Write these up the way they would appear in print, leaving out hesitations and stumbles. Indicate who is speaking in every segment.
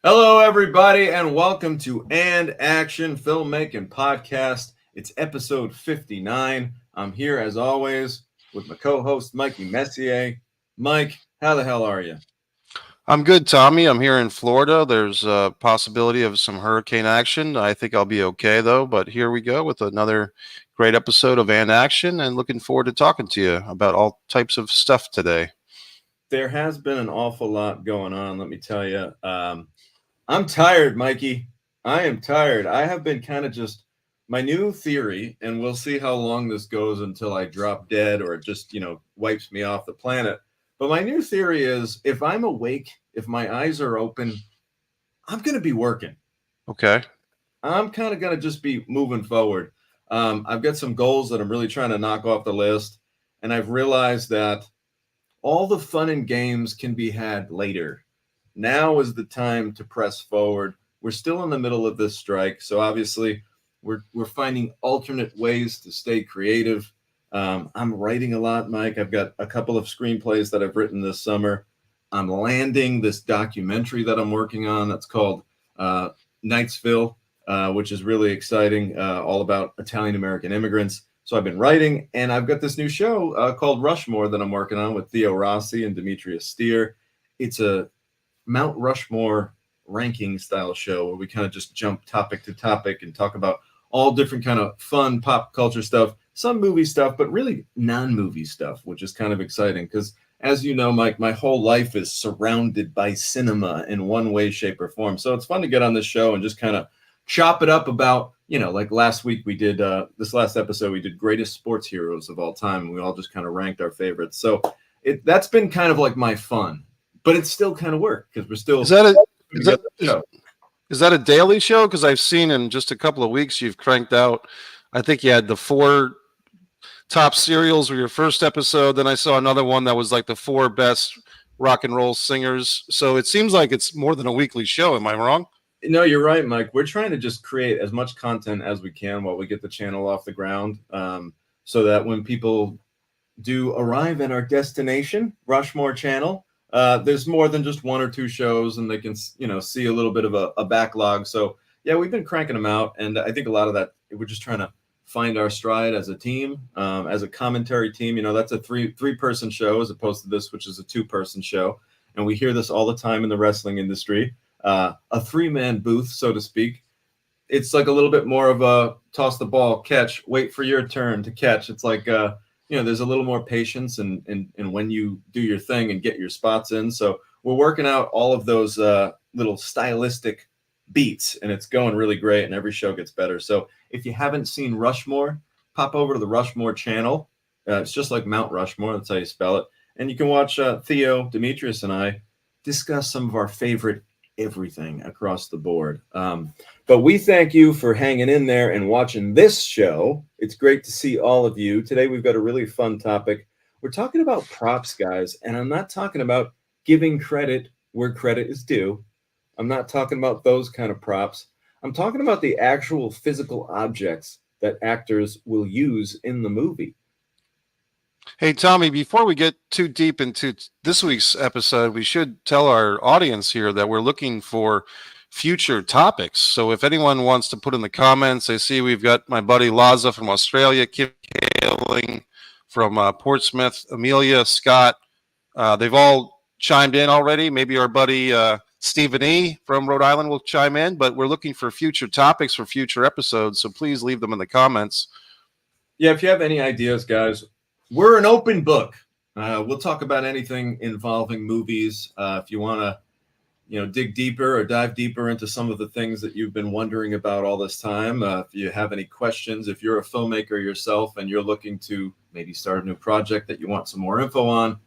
Speaker 1: Hello, everybody, and welcome to And Action Filmmaking Podcast. It's episode 59. I'm here, as always, with my co-host, Mikey Messier. Mike, how the hell are you?
Speaker 2: I'm good, Tommy. I'm here in Florida. There's a possibility of some hurricane action. I think I'll be okay, though. But here we go with another great episode of And Action, and looking forward to talking to you about all types of stuff today.
Speaker 1: There has been an awful lot going on, let me tell you. I'm tired, Mikey. I am tired. I have been kind of just my new theory, and we'll see how long this goes until I drop dead or it just, wipes me off the planet. But my new theory is if I'm awake, if my eyes are open, I'm going to be working.
Speaker 2: Okay.
Speaker 1: I'm kind of going to just be moving forward. I've got some goals that I'm really trying to knock off the list. And I've realized that all the fun and games can be had later. Now is the time to press forward. We're still in the middle of this strike, so obviously we're finding alternate ways to stay creative. I'm writing a lot, Mike. I've got a couple of screenplays that I've written this summer. I'm landing this documentary that I'm working on that's called Knightsville, which is really exciting, all about Italian American immigrants. So I've been writing, and I've got this new show called Rushmore that I'm working on with Theo Rossi and Demetrius Steer. It's a Mount Rushmore ranking style show where we kind of just jump topic to topic and talk about all different kind of fun pop culture stuff, some movie stuff, but really non-movie stuff, which is kind of exciting because as you know, Mike, my whole life is surrounded by cinema in one way, shape, or form. So it's fun to get on this show and just kind of chop it up about, like last week we did this last episode, we did greatest sports heroes of all time. And we all just kind of ranked our favorites. So that's been kind of like my fun, but it's still kind of work because we're still
Speaker 2: Is that a is that
Speaker 1: together the show.
Speaker 2: is that a daily show? Because I've seen in just a couple of weeks you've cranked out. I think you had the four top serials were your first episode. Then I saw another one that was like the four best rock and roll singers. So it seems like it's more than a weekly show. Am I wrong?
Speaker 1: No, you're right, Mike. We're trying to just create as much content as we can while we get the channel off the ground, so that when people do arrive at our destination, Rushmore Channel, there's more than just one or two shows, and they can see a little bit of a backlog. So yeah, we've been cranking them out, and I think a lot of that we're just trying to find our stride as a team, as a commentary team. That's a three person show as opposed to this, which is a 2-person show, and we hear this all the time in the wrestling industry. A 3-man booth, so to speak. It's like a little bit more of a toss the ball, catch, wait for your turn to catch. It's like there's a little more patience and when you do your thing and get your spots in. So we're working out all of those little stylistic beats, and it's going really great. And every show gets better. So if you haven't seen Rushmore, pop over to the Rushmore channel. It's just like Mount Rushmore. That's how you spell it. And you can watch Theo, Demetrius, and I discuss some of our favorite everything across the board. But we thank you for hanging in there and watching this show. It's great to see all of you. Today, we've got a really fun topic. We're talking about props, guys, and I'm not talking about giving credit where credit is due. I'm not talking about those kind of props. I'm talking about the actual physical objects that actors will use in the movie.
Speaker 2: Hey, Tommy, before we get too deep into this week's episode, we should tell our audience here that we're looking for future topics. So if anyone wants to put in the comments, I see we've got my buddy Laza from Australia, Kim Kaling from Portsmouth, Amelia, Scott. They've all chimed in already. Maybe our buddy Stephen E. from Rhode Island will chime in, but we're looking for future topics for future episodes. So please leave them in the comments.
Speaker 1: Yeah, if you have any ideas, guys, we're an open book. We'll talk about anything involving movies. If you want to, dig deeper or dive deeper into some of the things that you've been wondering about all this time. If you have any questions, if you're a filmmaker yourself and you're looking to maybe start a new project that you want some more info on,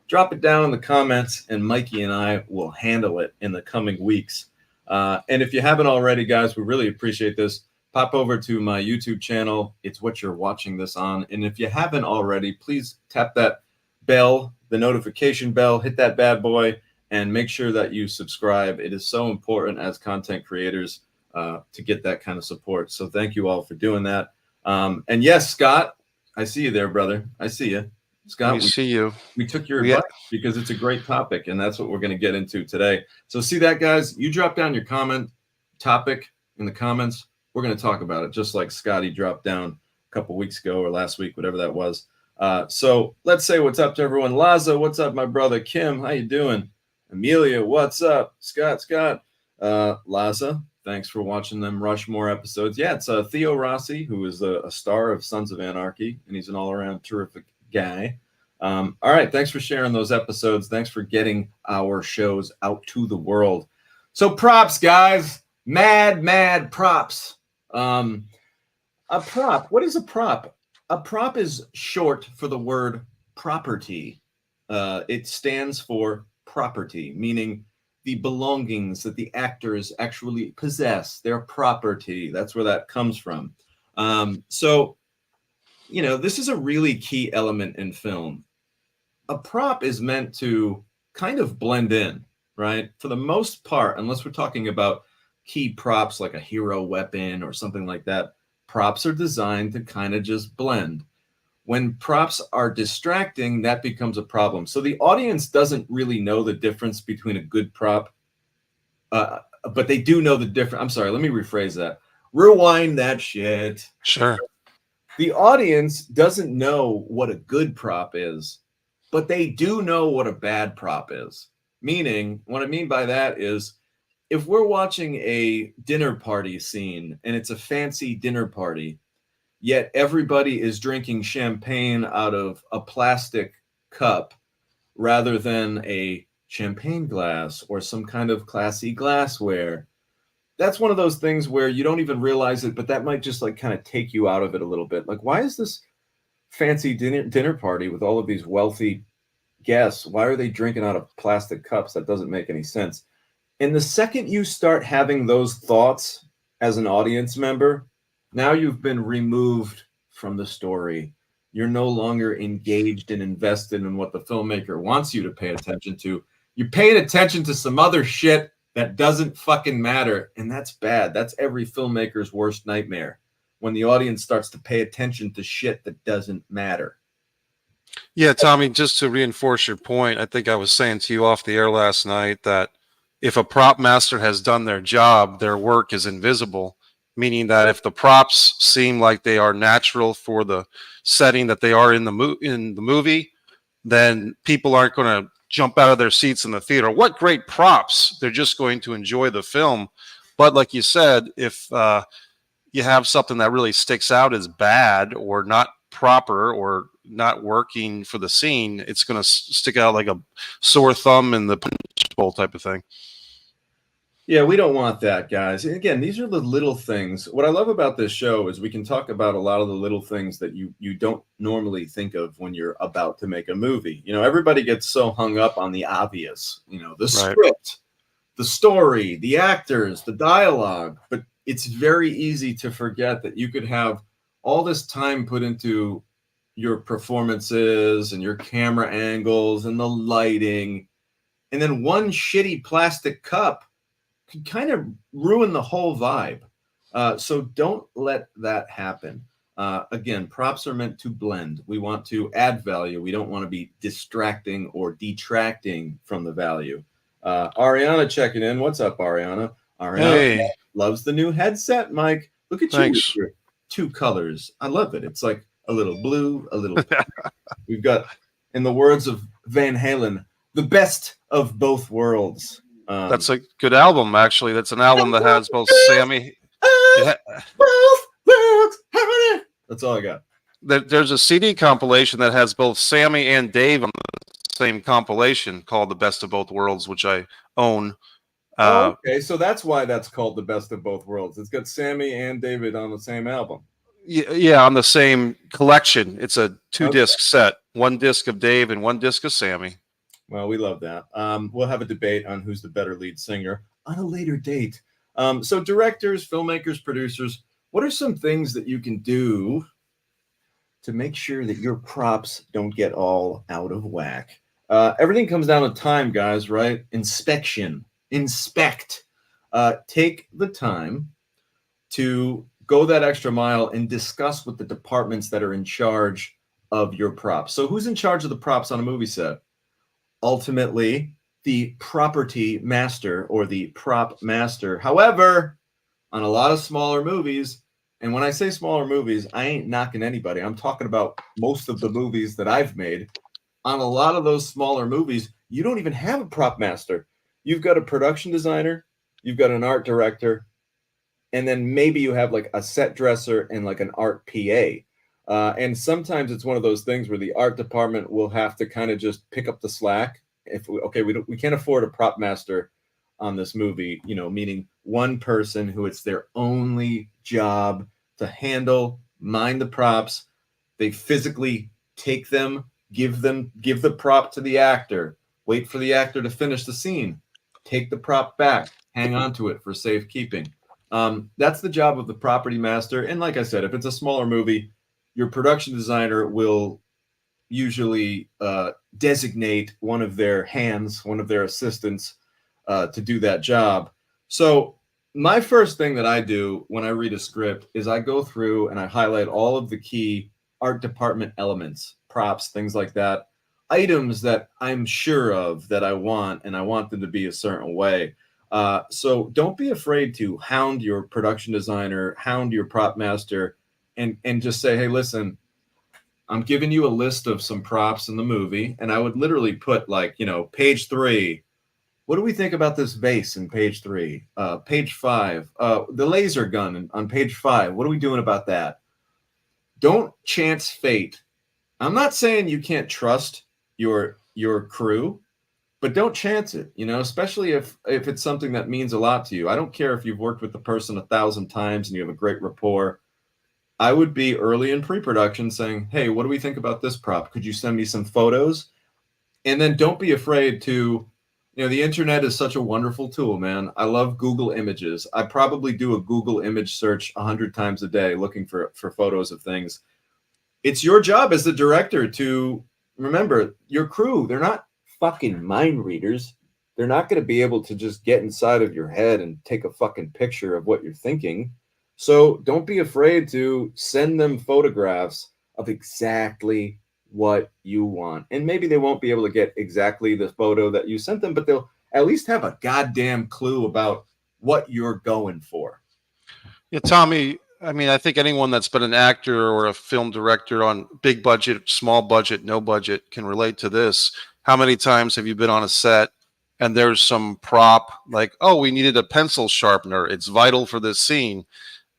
Speaker 1: drop it down in the comments, and Mikey and I will handle it in the coming weeks. And if you haven't already, guys, we really appreciate this. Pop over to my YouTube channel. It's what you're watching this on. And if you haven't already, please tap that bell, the notification bell, hit that bad boy, and make sure that you subscribe. It is so important as content creators to get that kind of support. So thank you all for doing that. And yes, Scott, I see you there, brother. I see you. Scott,
Speaker 2: see you.
Speaker 1: we took your
Speaker 2: We-
Speaker 1: advice because it's a great topic, and that's what we're going to get into today. So see that, guys? You drop down your comment topic in the comments. We're going to talk about it, just like Scotty dropped down a couple weeks ago or last week, whatever that was. So let's say what's up to everyone. Laza, what's up, my brother? Kim, how you doing? Amelia, what's up? Scott, Laza, thanks for watching them Rushmore episodes. Yeah, it's Theo Rossi, who is a star of Sons of Anarchy, and he's an all-around terrific guy. All right, thanks for sharing those episodes. Thanks for getting our shows out to the world. So props, guys. Mad props. A prop. What is a prop? A prop is short for the word property. It stands for property, meaning the belongings that the actors actually possess, their property. That's where that comes from. So, this is a really key element in film. A prop is meant to kind of blend in, right? For the most part, unless we're talking about key props like a hero weapon or something like that, props are designed to kind of just blend. When props are distracting, that becomes a problem. So the audience doesn't really know the difference between a good prop, but they do know the difference. I'm sorry, let me rephrase that. Rewind that shit.
Speaker 2: Sure.
Speaker 1: The audience doesn't know what a good prop is, but they do know what a bad prop is. Meaning, what I mean by that is, if we're watching a dinner party scene and it's a fancy dinner party, yet everybody is drinking champagne out of a plastic cup rather than a champagne glass or some kind of classy glassware, that's one of those things where you don't even realize it, but that might just like kind of take you out of it a little bit. Like, why is this fancy dinner party with all of these wealthy guests? Why are they drinking out of plastic cups? That doesn't make any sense. And the second you start having those thoughts as an audience member, now you've been removed from the story. You're no longer engaged and invested in what the filmmaker wants you to pay attention to. You're paying attention to some other shit that doesn't fucking matter. And that's bad. That's every filmmaker's worst nightmare, when the audience starts to pay attention to shit that doesn't matter.
Speaker 2: Yeah, Tommy, just to reinforce your point, I think I was saying to you off the air last night that if a prop master has done their job, their work is invisible, meaning that if the props seem like they are natural for the setting that they are in the movie, then people aren't going to jump out of their seats in the theater. What great props! They're just going to enjoy the film. But like you said, if you have something that really sticks out as bad or not proper or not working for the scene, it's going to stick out like a sore thumb in the punch bowl type of thing.
Speaker 1: Yeah, we don't want that, guys. And again, these are the little things. What I love about this show is we can talk about a lot of the little things that you don't normally think of when you're about to make a movie. Everybody gets so hung up on the obvious, the script, the story, the actors, the dialogue. But it's very easy to forget that you could have all this time put into your performances and your camera angles and the lighting, and then one shitty plastic cup could kind of ruin the whole vibe. So don't let that happen. Again, props are meant to blend. We want to add value. We don't want to be distracting or detracting from the value. Ariana checking in. What's up, Ariana? Ariana loves the new headset, Mike. Look at you with your two colors. I love it. It's like a little blue, a little pink. We've got, in the words of Van Halen, the best of both worlds.
Speaker 2: That's a good album, actually. That's an album that has both Sammy.
Speaker 1: That's all I got.
Speaker 2: There's a CD compilation that has both Sammy and Dave on the same compilation called "The Best of Both Worlds," which I own.
Speaker 1: Okay, so that's why that's called "The Best of Both Worlds." It's got Sammy and David on the same album.
Speaker 2: Yeah, on the same collection. It's a 2-disc set. 1 disc of Dave and 1 disc of Sammy.
Speaker 1: Well, we love that. We'll have a debate on who's the better lead singer on a later date. So directors, filmmakers, producers, what are some things that you can do to make sure that your props don't get all out of whack? Everything comes down to time, guys, right? Inspection. Inspect. Take the time to go that extra mile and discuss with the departments that are in charge of your props. So who's in charge of the props on a movie set? Ultimately, the property master or the prop master. However, on a lot of smaller movies, and when I say smaller movies, I ain't knocking anybody. I'm talking about most of the movies that I've made. On a lot of those smaller movies, you don't even have a prop master. You've got a production designer, you've got an art director, and then maybe you have like a set dresser and like an art PA. And sometimes it's one of those things where the art department will have to kind of just pick up the slack. If we can't afford a prop master on this movie, you know, meaning one person who it's their only job to handle, mind the props. They physically take them, give the prop to the actor, wait for the actor to finish the scene, take the prop back, hang on to it for safekeeping. That's the job of the property master. And like I said, if it's a smaller movie, your production designer will usually designate one of their hands, one of their assistants to do that job. So my first thing that I do when I read a script is I go through and I highlight all of the key art department elements, props, things like that, items that I'm sure of that I want, and I want them to be a certain way. So don't be afraid to hound your production designer, hound your prop master, and just say, hey, listen, I'm giving you a list of some props in the movie, and I would literally put like, you know, page 3. What do we think about this vase in page 3? Page 5, the laser gun on page 5. What are we doing about that? Don't chance fate. I'm not saying you can't trust your crew, but don't chance it, you know, especially if it's something that means a lot to you. I don't care if you've worked with the person 1,000 times and you have a great rapport. I would be early in pre-production saying, hey, what do we think about this prop? Could you send me some photos? And then don't be afraid to, you know, the internet is such a wonderful tool, man. I love Google Images. I probably do a Google image search 100 times a day looking for photos of things. It's your job as the director to remember your crew. They're not fucking mind readers. They're not going to be able to just get inside of your head and take a fucking picture of what you're thinking. So don't be afraid to send them photographs of exactly what you want. And maybe they won't be able to get exactly the photo that you sent them, but they'll at least have a goddamn clue about what you're going for.
Speaker 2: Yeah, Tommy, I mean, I think anyone that's been an actor or a film director on big budget, small budget, no budget can relate to this. How many times have you been on a set and there's some prop like, oh, we needed a pencil sharpener. It's vital for this scene.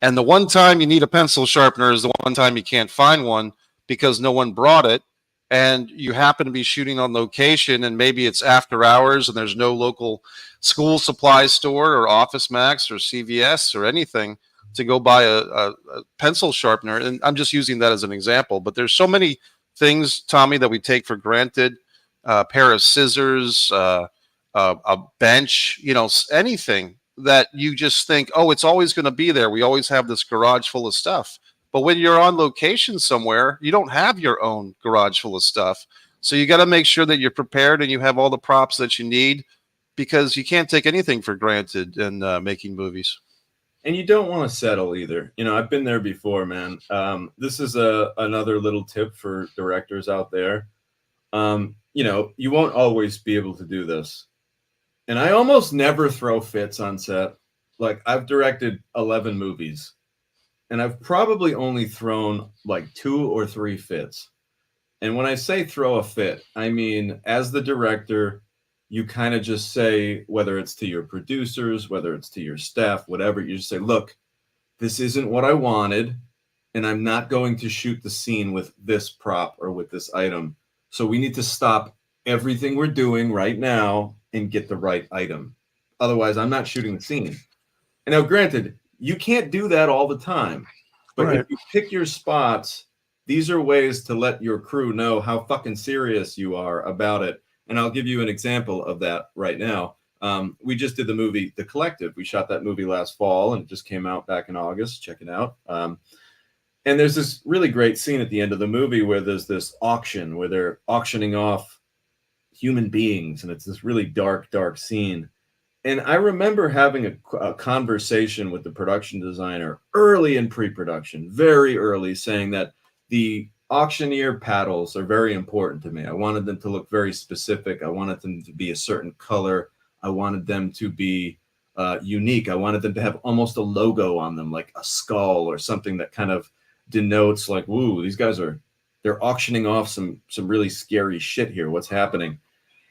Speaker 2: And the one time you need a pencil sharpener is the one time you can't find one because no one brought it. And you happen to be shooting on location and maybe it's after hours and there's no local school supply store or Office Max or CVS or anything to go buy a pencil sharpener. And I'm just using that as an example, but there's so many things, Tommy, that we take for granted. A pair of scissors, a bench, you know, anything that you just think, oh, it's always going to be there. We always have this garage full of stuff. But when you're on location somewhere, you don't have your own garage full of stuff. So you got to make sure that you're prepared and you have all the props that you need because you can't take anything for granted in making movies.
Speaker 1: And you don't want to settle either. You know, I've been there before, man. This is another little tip for directors out there. You know, you won't always be able to do this. And I almost never throw fits on set. Like, I've directed 11 movies, and I've probably only thrown like 2 or 3 fits. And when I say throw a fit, I mean, as the director, you kind of just say, whether it's to your producers, whether it's to your staff, whatever, you just say, look, this isn't what I wanted, and I'm not going to shoot the scene with this prop or with this item. So we need to stop everything we're doing right now and get the right item. Otherwise, I'm not shooting the scene. And now, granted, you can't do that all the time. But
Speaker 2: Right.
Speaker 1: if you pick your spots, these are ways to let your crew know how fucking serious you are about it. And I'll give you an example of that right now. We just did the movie The Collective. We shot that movie last fall, and it just came out back in August. Check it out. And there's this really great scene at the end of the movie where there's this auction where they're auctioning off human beings, and it's this really dark scene. And I remember having a conversation with the production designer early in pre-production, very early, saying that the auctioneer paddles are very important to me. I wanted them to look very specific. I wanted them to be a certain color. I wanted them to be unique. I wanted them to have almost a logo on them, like a skull or something that kind of denotes like, woo, these guys they're auctioning off some really scary shit here. What's happening?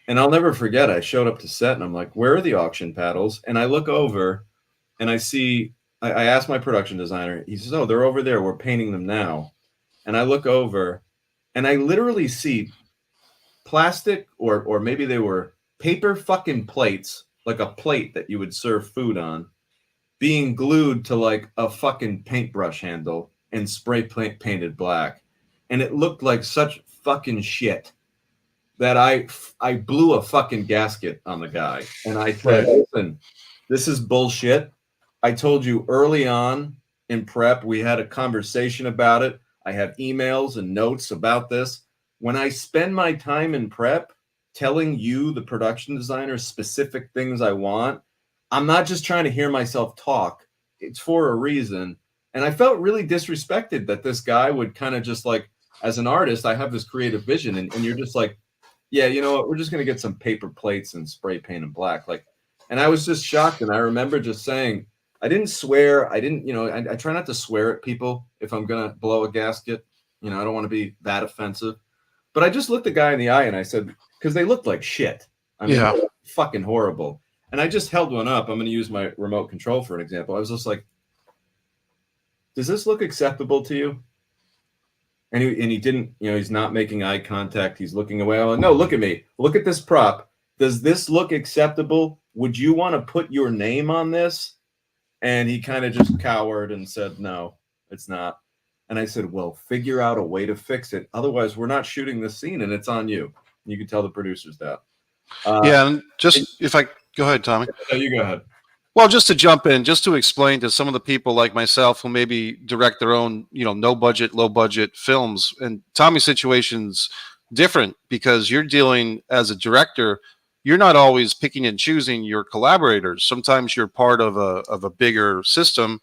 Speaker 1: And I'll never forget, I showed up to set and I'm like, where are the auction paddles? And I look over and I asked my production designer, he says, oh, they're over there. We're painting them now. And I look over and I literally see plastic or maybe they were paper fucking plates, like a plate that you would serve food on, being glued to like a fucking paintbrush handle and spray painted black. And it looked like such fucking shit that I blew a fucking gasket on the guy. And I said, listen, this is bullshit. I told you early on in prep, we had a conversation about it. I have emails and notes about this. When I spend my time in prep telling you, the production designer, specific things I want, I'm not just trying to hear myself talk. It's for a reason. And I felt really disrespected that this guy would kind of just like, as an artist, I have this creative vision. And you're just like, yeah, you know what? We're just going to get some paper plates and spray paint and black. Like, and I was just shocked. And I remember just saying, I didn't swear. I didn't, I try not to swear at people if I'm going to blow a gasket. I don't want to be that offensive. But I just looked the guy in the eye and I said, because they looked like shit. I mean, yeah, fucking horrible. And I just held one up. I'm going to use my remote control for an example. I was just like, does this look acceptable to you? And he didn't, he's not making eye contact. He's looking away. I'm like, no, look at me. Look at this prop. Does this look acceptable? Would you want to put your name on this? And he kind of just cowered and said, no, it's not. And I said, well, figure out a way to fix it. Otherwise, we're not shooting this scene and it's on you. You can tell the producers that.
Speaker 2: Yeah, and just if I go ahead, Tommy.
Speaker 1: No, you go ahead.
Speaker 2: Well, just to jump in, just to explain to some of the people like myself who maybe direct their own, no budget, low budget films, and Tommy's situation's different because you're dealing as a director. You're not always picking and choosing your collaborators. Sometimes you're part of a bigger system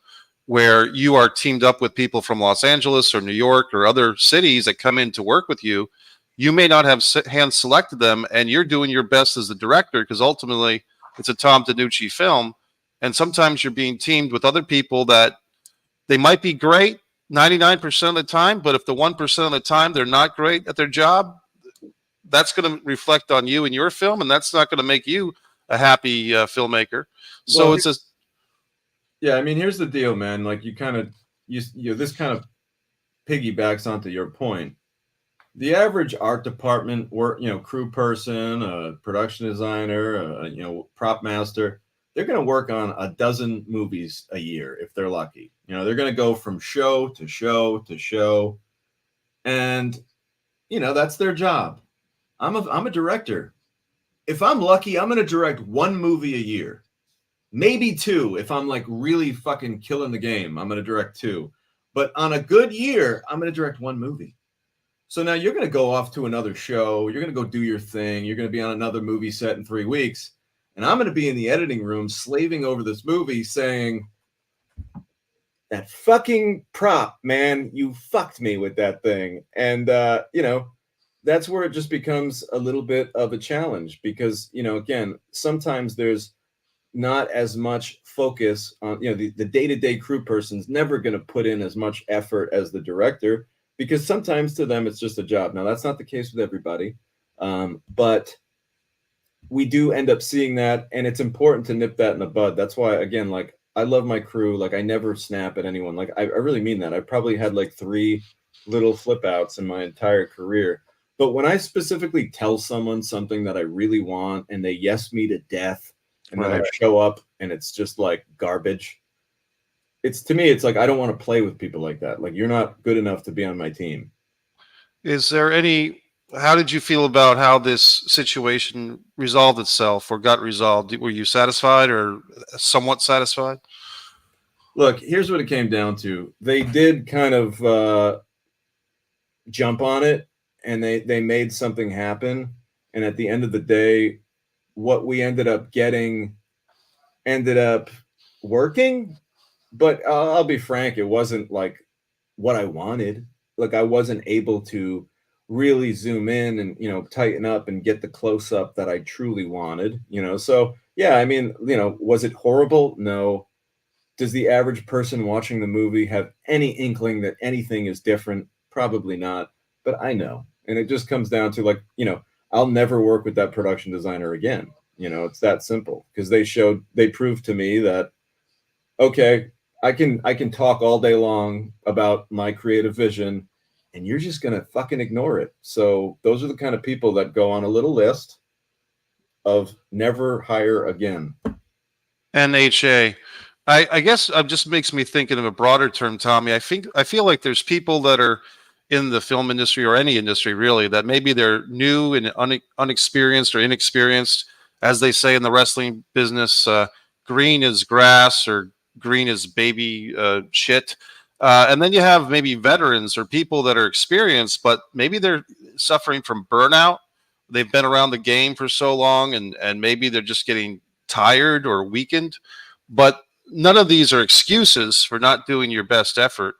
Speaker 2: where you are teamed up with people from Los Angeles or New York or other cities that come in to work with you. You may not have hand selected them, and you're doing your best as the director because ultimately it's a Tom DeNucci film. And sometimes you're being teamed with other people that they might be great 99% of the time, but if the 1% of the time they're not great at their job, that's going to reflect on you and your film, and that's not going to make you a happy filmmaker. So
Speaker 1: well,
Speaker 2: it's a
Speaker 1: yeah. I mean, here's the deal, man. Like this kind of piggybacks onto your point. The average art department crew person, a production designer, prop master, they're going to work on a dozen movies a year if they're lucky. They're going to go from show to show to show, and that's their job. I'm a director. If I'm lucky, I'm going to direct one movie a year, maybe two. If I'm like really fucking killing the game, I'm going to direct two. But on a good year, I'm going to direct one movie. So now you're going to go off to another show. You're going to go do your thing. You're going to be on another movie set in 3 weeks. And I'm going to be in the editing room slaving over this movie saying, that fucking prop, man, you fucked me with that thing. And, that's where it just becomes a little bit of a challenge because, again, sometimes there's not as much focus on, the day-to-day crew person's never going to put in as much effort as the director because sometimes to them it's just a job. Now, that's not the case with everybody, but we do end up seeing that, and it's important to nip that in the bud. That's why, again, like, I love my crew. Like, I never snap at anyone. Like, I really mean that. I probably had like 3 little flip outs in my entire career. But when I specifically tell someone something that I really want and they yes me to death, and then I show up and it's just like garbage, to me, it's like, I don't want to play with people like that. Like, you're not good enough to be on my team.
Speaker 2: Is there how did you feel about how this situation resolved itself or got resolved? Were you satisfied or somewhat satisfied?
Speaker 1: Look, here's what it came down to. They did kind of jump on it, and they made something happen. And at the end of the day, what we ended up getting ended up working. But I'll be frank, it wasn't like what I wanted. like I wasn't able to really zoom in and, you know, tighten up and get the close up that I truly wanted, you know. So yeah, I mean, you know, was it horrible? No. Does the average person watching the movie have any inkling that anything is different? Probably not, but I know. And it just comes down to, like, you know, I'll never work with that production designer again. You know, it's that simple, because they proved to me that, okay, I can talk all day long about my creative vision, and you're just going to fucking ignore it. So those are the kind of people that go on a little list of never hire again.
Speaker 2: NHA. I guess it just makes me think of a broader term, Tommy. I feel like there's people that are in the film industry or any industry really that maybe they're new and unexperienced or inexperienced, as they say in the wrestling business. Green is grass or green is baby shit. And then you have maybe veterans or people that are experienced, but maybe they're suffering from burnout. They've been around the game for so long, and maybe they're just getting tired or weakened. But none of these are excuses for not doing your best effort.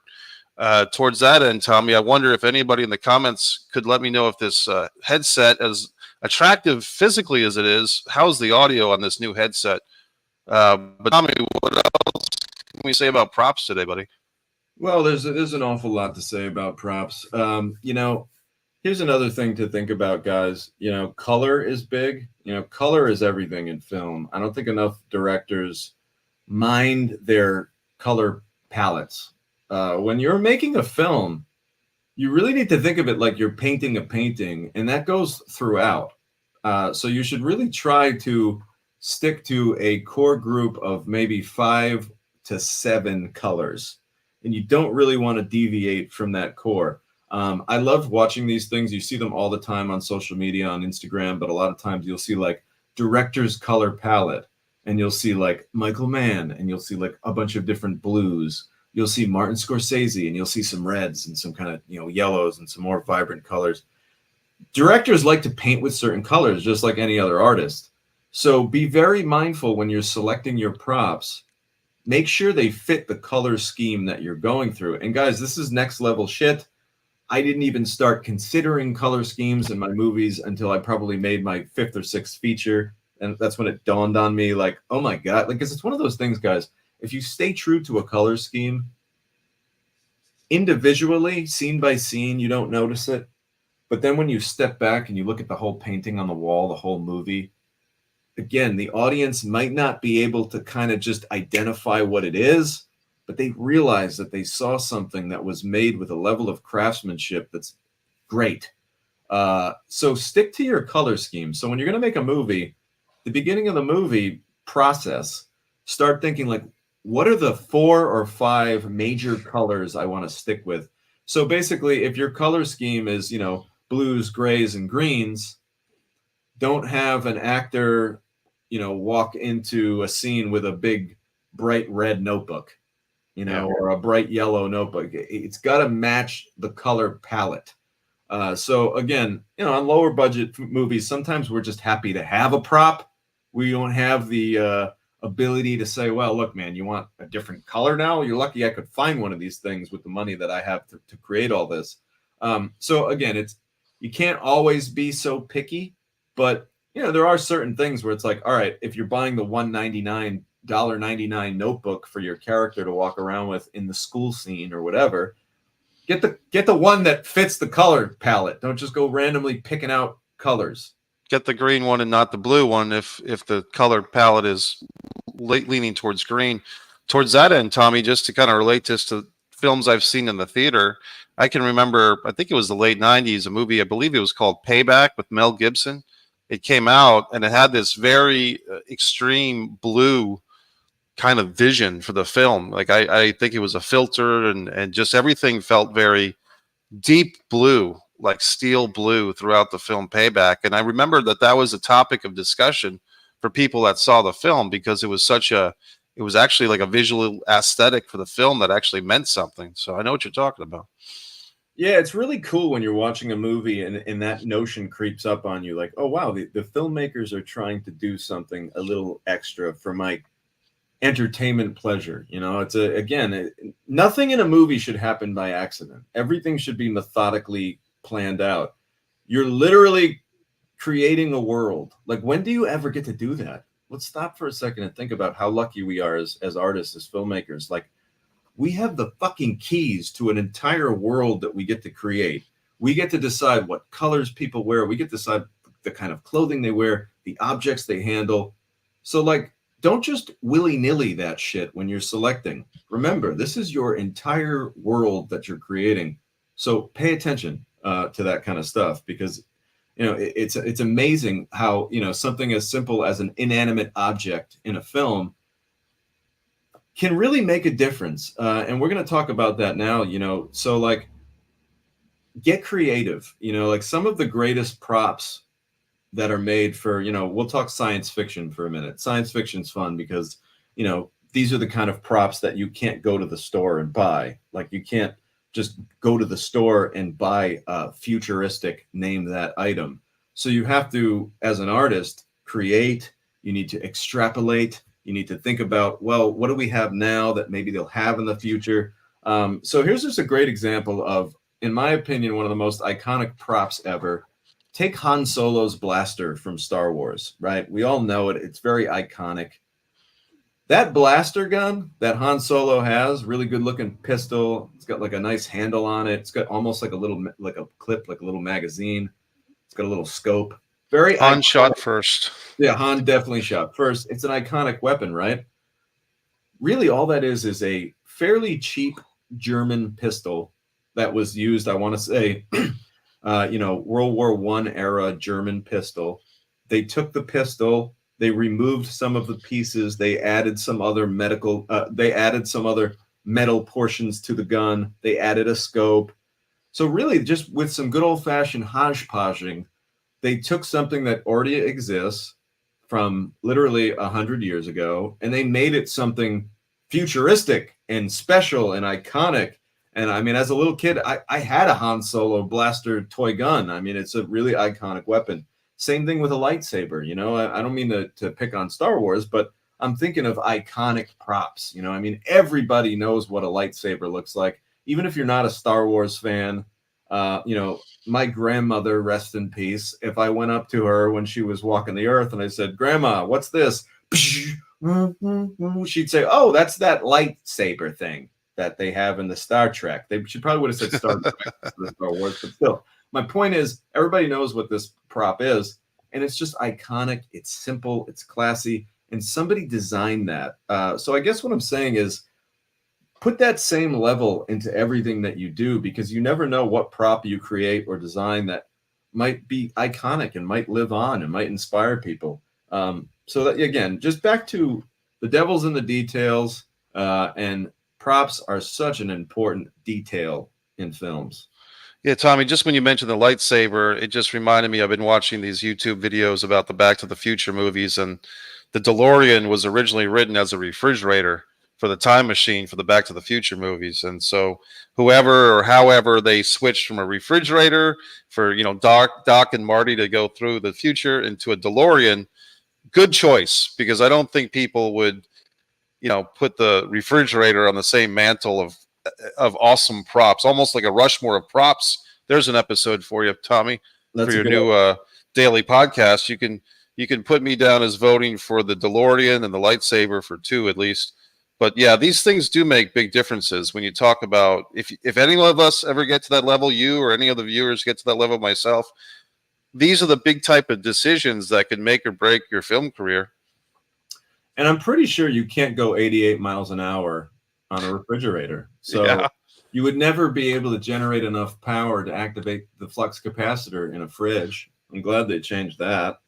Speaker 2: Towards that end, Tommy, I wonder if anybody in the comments could let me know if this headset, as attractive physically as it is, how's the audio on this new headset? But Tommy, what else can we say about props today, buddy?
Speaker 1: Well, there's an awful lot to say about props. You know, here's another thing to think about, guys. You know, color is big. You know, color is everything in film. I don't think enough directors mind their color palettes. When you're making a film, you really need to think of it like you're painting a painting, and that goes throughout. So you should really try to stick to a core group of maybe 5 to 7 colors, and you don't really want to deviate from that core. I love watching these things. You see them all the time on social media, on Instagram, but a lot of times you'll see like director's color palette, and you'll see like Michael Mann, and you'll see like a bunch of different blues. You'll see Martin Scorsese, and you'll see some reds and some kind of, you know, yellows and some more vibrant colors. Directors like to paint with certain colors, just like any other artist. So be very mindful when you're selecting your props. Make sure they fit the color scheme that you're going through. And guys, this is next level shit. I didn't even start considering color schemes in my movies until I probably made my 5th or 6th feature. And that's when it dawned on me, like, oh my God, like, 'cause it's one of those things, guys. If you stay true to a color scheme, individually, scene by scene, you don't notice it. But then when you step back and you look at the whole painting on the wall, the whole movie, again, the audience might not be able to kind of just identify what it is, but they realize that they saw something that was made with a level of craftsmanship that's great. So stick to your color scheme. So when you're going to make a movie, the beginning of the movie process, start thinking like, what are the 4 or 5 major colors I want to stick with? So basically, if your color scheme is, you know, blues, grays, and greens, don't have an actor, you know, walk into a scene with a big bright red notebook, you know, or a bright yellow notebook. It's got to match the color palette. So again, you know, on lower budget movies, sometimes we're just happy to have a prop. We don't have the ability to say, well, look, man, you want a different color now? You're lucky I could find one of these things with the money that I have to create all this. So again, you can't always be so picky, but you know, there are certain things where it's like, all right, if you're buying the $1.99 notebook for your character to walk around with in the school scene or whatever, get the one that fits the color palette. Don't just go randomly picking out colors.
Speaker 2: Get the green one and not the blue one if the color palette is leaning towards green. Towards that end, Tommy, just to kind of relate this to films I've seen in the theater, I can remember, I think it was the late 90s, a movie, I believe it was called Payback with Mel Gibson. It came out and it had this very extreme blue kind of vision for the film. Like I think it was a filter and just everything felt very deep blue, like steel blue throughout the film Payback. And I remember that was a topic of discussion for people that saw the film because it was it was actually like a visual aesthetic for the film that actually meant something. So I know what you're talking about.
Speaker 1: Yeah, it's really cool when you're watching a movie and that notion creeps up on you, like, oh wow, the filmmakers are trying to do something a little extra for my entertainment pleasure. You know, it's nothing in a movie should happen by accident. Everything should be methodically planned out. You're literally creating a world. Like, when do you ever get to do that? Let's stop for a second and think about how lucky we are as artists, as filmmakers. Like, we have the fucking keys to an entire world that we get to create. We get to decide what colors people wear. We get to decide the kind of clothing they wear, the objects they handle. So, like, don't just willy-nilly that shit when you're selecting. Remember, this is your entire world that you're creating. So pay attention to that kind of stuff, because it's amazing how something as simple as an inanimate object in a film can really make a difference. And we're going to talk about that now. So, like, get creative. Like, some of the greatest props that are made for, we'll talk science fiction for a minute. Science fiction's fun because, these are the kind of props that you can't go to the store and buy. Like, you can't just go to the store and buy a futuristic name that item. So you have to, as an artist, create. You need to extrapolate. You need to think about, well, what do we have now that maybe they'll have in the future? So here's just a great example of, in my opinion, one of the most iconic props ever. Take Han Solo's blaster from Star Wars, right? We all know it. It's very iconic. That blaster gun that Han Solo has, really good looking pistol. It's got like a nice handle on it. It's got almost like a clip, like a little magazine. It's got a little scope. Very
Speaker 2: Han
Speaker 1: iconic.
Speaker 2: shot first.
Speaker 1: Yeah, Han definitely shot first. It's an iconic weapon, right? Really, all that is a fairly cheap German pistol that was used, I want to say, World War I era German pistol. They took the pistol, they removed some of the pieces, they added some other metal portions to the gun, they added a scope. So really, just with some good old-fashioned hodgepodging, they took something that already exists from literally 100 years ago, and they made it something futuristic and special and iconic. And I mean, as a little kid, I had a Han Solo blaster toy gun. I mean, it's a really iconic weapon. Same thing with a lightsaber. I don't mean to pick on Star Wars, but I'm thinking of iconic props. I mean, everybody knows what a lightsaber looks like, even if you're not a Star Wars fan. My grandmother, rest in peace, if I went up to her when she was walking the earth and I said, "Grandma, what's this?" She'd say, "Oh, that's that lightsaber thing that they have in the Star Trek." She probably would have said Star Trek instead of Star Wars, but still. My point is, everybody knows what this prop is, and it's just iconic. It's simple. It's classy, and somebody designed that. So I guess what I'm saying is, put that same level into everything that you do, because you never know what prop you create or design that might be iconic and might live on and might inspire people. So that, again, just back to the devil's in the details, and props are such an important detail in films.
Speaker 2: Yeah, Tommy, just when you mentioned the lightsaber, it just reminded me, I've been watching these YouTube videos about the Back to the Future movies, and the DeLorean was originally written as a refrigerator for the time machine for the Back to the Future movies. And so whoever or however they switched from a refrigerator for, Doc and Marty to go through the future into a DeLorean, good choice, because I don't think people would, put the refrigerator on the same mantle of awesome props, almost like a Rushmore of props. There's an episode for you, Tommy, for your new daily podcast. You can put me down as voting for the DeLorean and the lightsaber for 2 at least. But yeah, these things do make big differences when you talk about, if any of us ever get to that level, you or any of the viewers get to that level, myself, these are the big type of decisions that can make or break your film career.
Speaker 1: And I'm pretty sure you can't go 88 miles an hour on a refrigerator. So yeah, you would never be able to generate enough power to activate the flux capacitor in a fridge. I'm glad they changed that.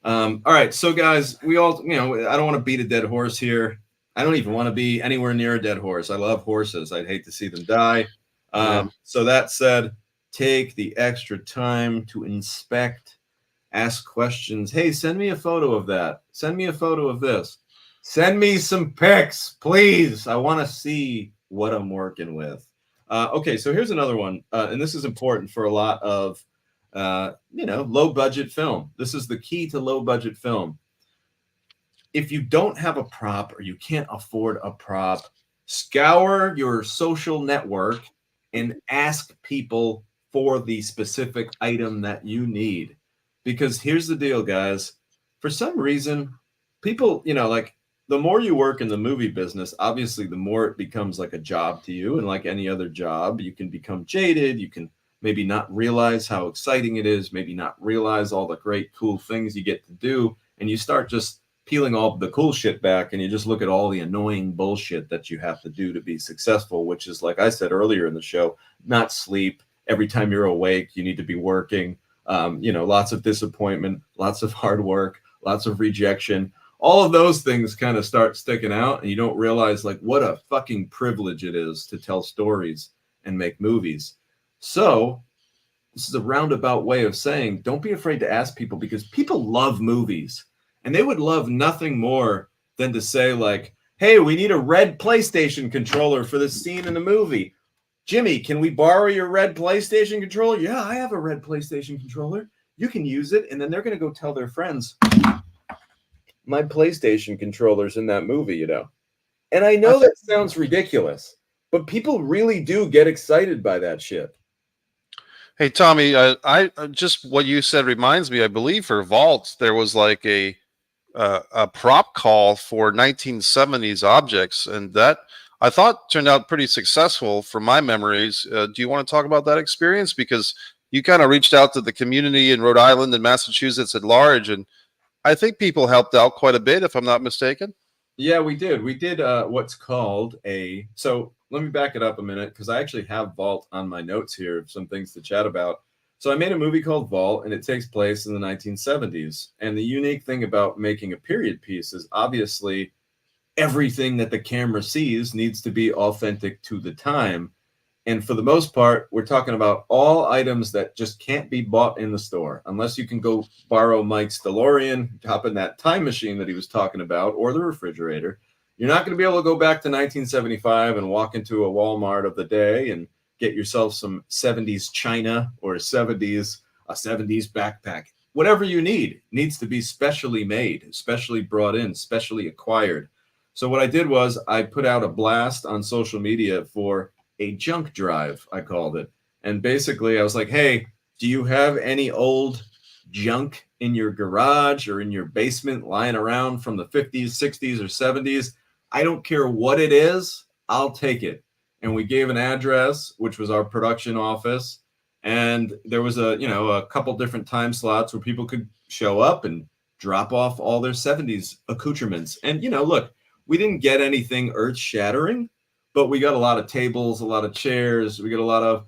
Speaker 1: All right. So guys, we all, I don't want to beat a dead horse here. I don't even want to be anywhere near a dead horse. I love horses. I'd hate to see them die. So that said, take the extra time to inspect, ask questions. Hey, send me a photo of that. Send me a photo of this. Send me some pics, please. I want to see what I'm working with. Okay, so here's another one. And this is important for a lot of, low budget film. This is the key to low budget film. if you don't have a prop or you can't afford a prop, scour your social network and ask people for the specific item that you need. Because here's the deal, guys. For some reason, people, like the more you work in the movie business, obviously, the more it becomes like a job to you. And like any other job, you can become jaded. You can maybe not realize how exciting it is, maybe not realize all the great, cool things you get to do. And you start just peeling all the cool shit back and you just look at all the annoying bullshit that you have to do to be successful, which is, like I said earlier in the show, not sleep. Every time you're awake, you need to be working. Lots of disappointment, lots of hard work, lots of rejection. All of those things kind of start sticking out, and you don't realize like what a fucking privilege it is to tell stories and make movies. So this is a roundabout way of saying, don't be afraid to ask people, because people love movies. And they would love nothing more than to say, like, hey, we need a red PlayStation controller for this scene in the movie. Jimmy, can we borrow your red PlayStation controller? Yeah, I have a red PlayStation controller. You can use it. And then they're going to go tell their friends, my PlayStation controller's in that movie, And I know that sounds ridiculous, but people really do get excited by that shit.
Speaker 2: Hey, Tommy, I just what you said reminds me, I believe for Vault, there was like a prop call for 1970s objects, and that I thought turned out pretty successful from my memories. Do you want to talk about that experience? Because you kind of reached out to the community in Rhode Island and Massachusetts at large, and I think people helped out quite a bit, if I'm not mistaken.
Speaker 1: Yeah, we did. We did what's called a... So let me back it up a minute, because I actually have Vault on my notes here of some things to chat about. So I made a movie called Vault, and it takes place in the 1970s. And the unique thing about making a period piece is obviously everything that the camera sees needs to be authentic to the time. And for the most part, we're talking about all items that just can't be bought in the store, unless you can go borrow Mike's DeLorean, hop in that time machine that he was talking about, or the refrigerator. You're not going to be able to go back to 1975 and walk into a Walmart of the day and get yourself some 70s china or a 70s backpack. Whatever you need needs to be specially made, specially brought in, specially acquired. So what I did was I put out a blast on social media for a junk drive, I called it. And basically I was like, hey, do you have any old junk in your garage or in your basement lying around from the 50s, 60s, or 70s? I don't care what it is, I'll take it. And we gave an address, which was our production office. And there was a couple different time slots where people could show up and drop off all their 70s accoutrements. And, look, we didn't get anything earth shattering, but we got a lot of tables, a lot of chairs. We got a lot of,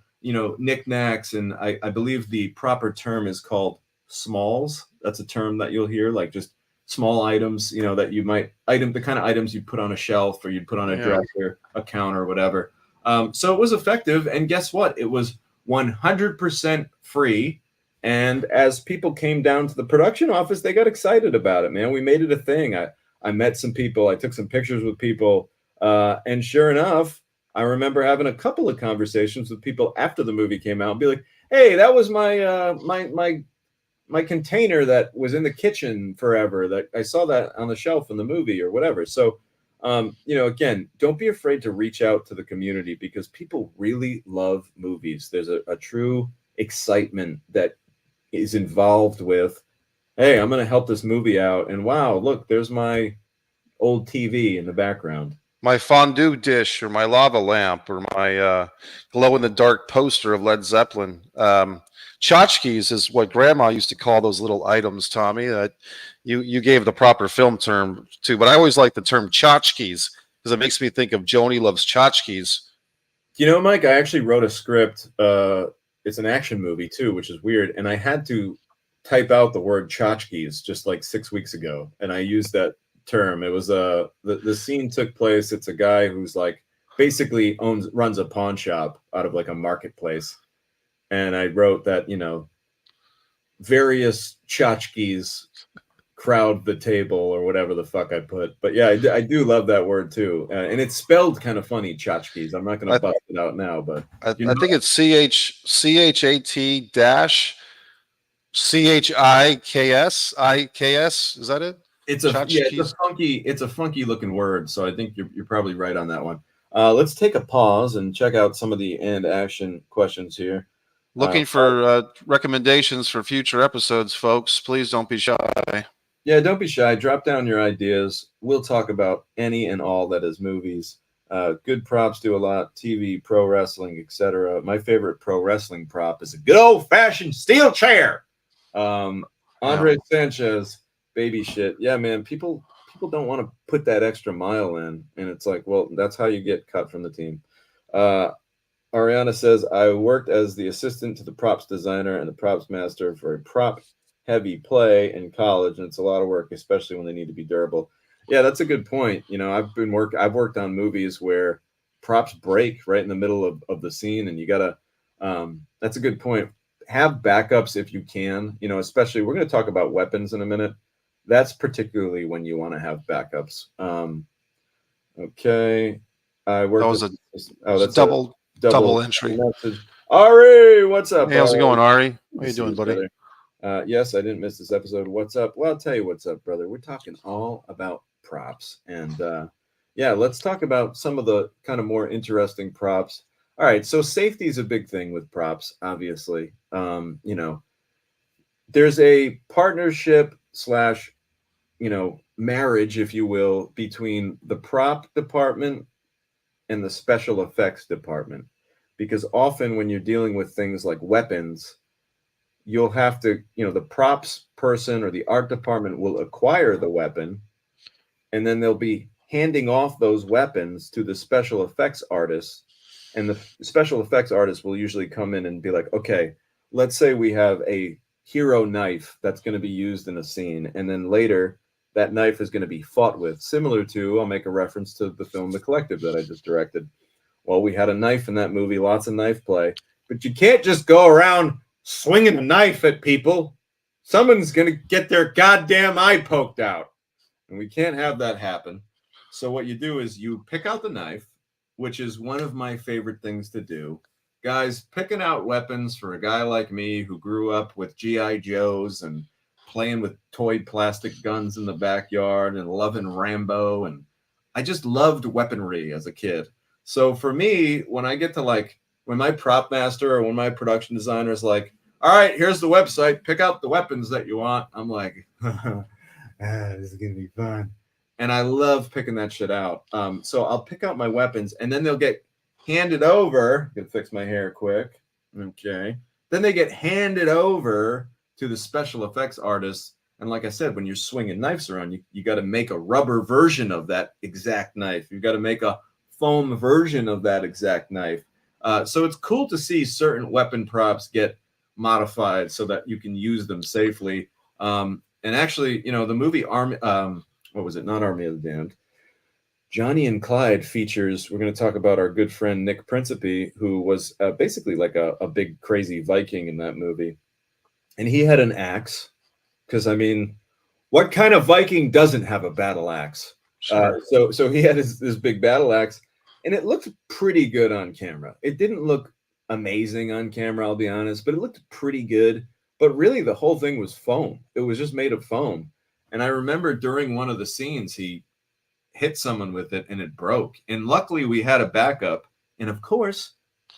Speaker 1: knickknacks. And I believe the proper term is called smalls. That's a term that you'll hear, like just small items, that you might the kind of items you put on a shelf or you'd put on a dresser, a counter, whatever. So it was effective. And guess what? It was 100% free. And as people came down to the production office, they got excited about it, man. We made it a thing. I met some people. I took some pictures with people. And sure enough, I remember having a couple of conversations with people after the movie came out and be like, hey, that was my container that was in the kitchen forever, that I saw that on the shelf in the movie or whatever. So, again, don't be afraid to reach out to the community, because people really love movies. There's a true excitement that is involved with, hey, I'm going to help this movie out. And wow, look, there's my old TV in the background.
Speaker 2: My fondue dish, or my lava lamp, or my glow-in-the-dark poster of Led Zeppelin. Tchotchkes is what Grandma used to call those little items, Tommy, that you gave the proper film term to. But I always like the term tchotchkes because it makes me think of Joni Loves Tchotchkes.
Speaker 1: Mike, I actually wrote a script. It's an action movie, too, which is weird. And I had to type out the word tchotchkes just like 6 weeks ago. And I used that term. It was the scene took place. It's a guy who's like basically runs a pawn shop out of like a marketplace. And I wrote that, various tchotchkes crowd the table or whatever the fuck I put. But yeah, I do love that word too. And it's spelled kind of funny, tchotchkes. I'm not going to bust it out now, but
Speaker 2: I think it's CHAT-CHIKS. IKS. Is that it?
Speaker 1: It's
Speaker 2: Tchotchkes.
Speaker 1: a funky looking word. So I think you're probably right on that one. Let's take a pause and check out some of the and action questions here.
Speaker 2: Looking for recommendations for future episodes, folks. Please don't be shy.
Speaker 1: Yeah, don't be shy. Drop down your ideas. We'll talk about any and all that is movies. Good props do a lot. TV, pro wrestling, etc. My favorite pro wrestling prop is a good old fashioned steel chair. Andre Sanchez, baby shit. Yeah, man. People don't want to put that extra mile in, and it's like, well, that's how you get cut from the team. Ariana says, I worked as the assistant to the props designer and the props master for a prop heavy play in college, and it's a lot of work, especially when they need to be durable. Yeah, that's a good point. You know, I've worked on movies where props break right in the middle of the scene, and you gotta that's a good point. Have backups if you can, you know, especially we're gonna talk about weapons in a minute. That's particularly when you want to have backups. Okay. I worked
Speaker 2: that's double entry.
Speaker 1: Message. Ari, what's up?
Speaker 2: Hey, how's it going, Ari? How you doing, buddy?
Speaker 1: Yes, I didn't miss this episode. What's up? Well, I'll tell you what's up, brother. We're talking all about props. And yeah, let's talk about some of the kind of more interesting props. All right, so safety is a big thing with props, obviously. You know, there's a partnership slash, you know, marriage, if you will, between the prop department and the special effects department, because often when you're dealing with things like weapons, you'll have to, you know, the props person or the art department will acquire the weapon, and then they'll be handing off those weapons to the special effects artists, and the special effects artists will usually come in and be like, okay, let's say we have a hero knife that's going to be used in a scene, and then later that knife is going to be fought with, similar to, I'll make a reference to the film The Collective that I just directed. Well, we had a knife in that movie, lots of knife play, but you can't just go around swinging a knife at people. Someone's going to get their goddamn eye poked out, and we can't have that happen. So what you do is you pick out the knife, which is one of my favorite things to do. Guys, picking out weapons for a guy like me who grew up with G.I. Joes and playing with toy plastic guns in the backyard and loving Rambo, and I just loved weaponry as a kid. So for me, when I get to like, when my prop master or when my production designer is like, all right, here's the website, pick out the weapons that you want, I'm like, this is gonna be fun. And I love picking that shit out. So I'll pick out my weapons, and then they'll get handed over. Gonna fix my hair quick. Okay. Then they get handed over to the special effects artists. And like I said, when you're swinging knives around, you got to make a rubber version of that exact knife. You've got to make a foam version of that exact knife. So it's cool to see certain weapon props get modified so that you can use them safely. And actually, you know, the movie Army, what was it? Not Army of the Damned. Johnny and Clyde features, we're going to talk about our good friend Nick Principe, who was basically like a big crazy Viking in that movie. And he had an axe, because, I mean, what kind of Viking doesn't have a battle axe? Sure. So he had this big battle axe, and it looked pretty good on camera. It didn't look amazing on camera, I'll be honest, but it looked pretty good. But really, the whole thing was foam. It was just made of foam. And I remember during one of the scenes, he hit someone with it, and it broke. And luckily, we had a backup. And of course,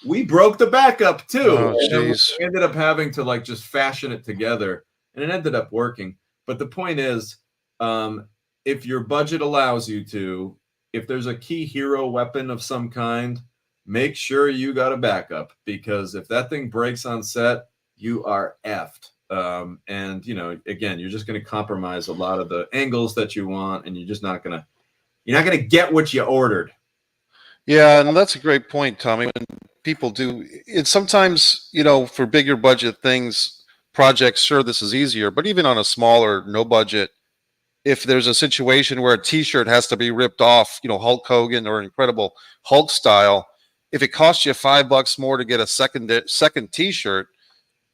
Speaker 1: we broke the backup too.
Speaker 2: Oh,
Speaker 1: and we ended up having to like just fashion it together, and it ended up working. But the point is, if your budget allows you to, if there's a key hero weapon of some kind, make sure you got a backup, because if that thing breaks on set, you are effed. And you know, again, you're just going to compromise a lot of the angles that you want, and you're not going to get what you ordered.
Speaker 2: Yeah, and that's a great point, Tommy. When people do it, sometimes, you know, for bigger budget things, projects, sure, this is easier, but even on a smaller, no budget, if there's a situation where a t-shirt has to be ripped off, you know, Hulk Hogan or Incredible Hulk style, if it costs you $5 more to get a second t-shirt,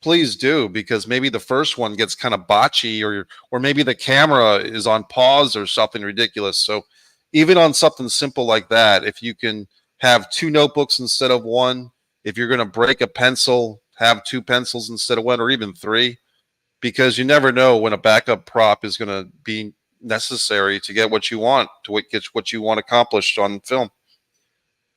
Speaker 2: please do, because maybe the first one gets kind of botchy, or maybe the camera is on pause or something ridiculous. So even on something simple like that, if you can have 2 notebooks instead of 1, if you're going to break a pencil, have 2 pencils instead of 1, or even 3, because you never know when a backup prop is going to be necessary to get what you want, get what you want accomplished on film.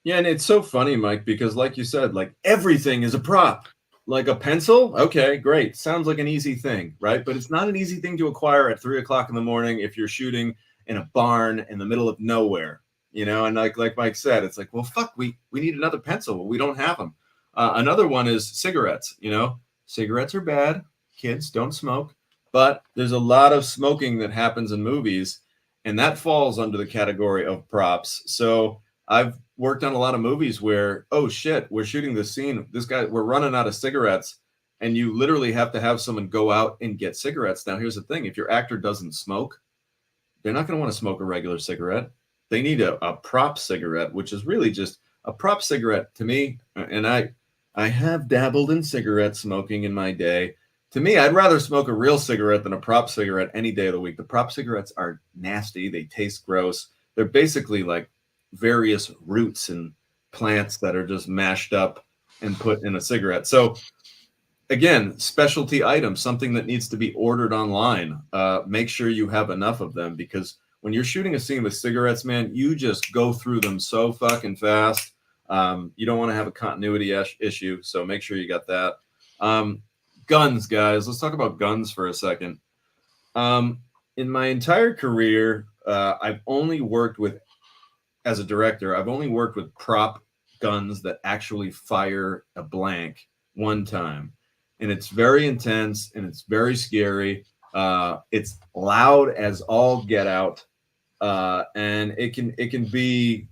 Speaker 1: Yeah, and it's so funny, Mike, because like you said, like everything is a prop. Like a pencil, okay, great. Sounds like an easy thing, right? But it's not an easy thing to acquire at 3 o'clock in the morning if you're shooting in a barn in the middle of nowhere, you know. And like Mike said, it's like, well, fuck, we need another pencil. Well, we don't have them. Another one is cigarettes. You know, cigarettes are bad. Kids don't smoke, but there's a lot of smoking that happens in movies, and that falls under the category of props. So I've worked on a lot of movies where, oh shit, we're shooting this scene. We're running out of cigarettes, and you literally have to have someone go out and get cigarettes. Now, here's the thing: if your actor doesn't smoke, they're not going to want to smoke a regular cigarette. They need a prop cigarette, which is really just a prop cigarette to me. And I have dabbled in cigarette smoking in my day. To me, I'd rather smoke a real cigarette than a prop cigarette any day of the week. The prop cigarettes are nasty. They taste gross. They're basically like various roots and plants that are just mashed up and put in a cigarette. So again, specialty items, something that needs to be ordered online. Make sure you have enough of them, because when you're shooting a scene with cigarettes, man, you just go through them so fucking fast. You don't want to have a continuity issue, so make sure you got that. Guns, guys. Let's talk about guns for a second. In my entire career, I've only worked with, as a director, I've only worked with prop guns that actually fire a blank one time. And it's very intense and it's very scary. It's loud as all get out. And it can be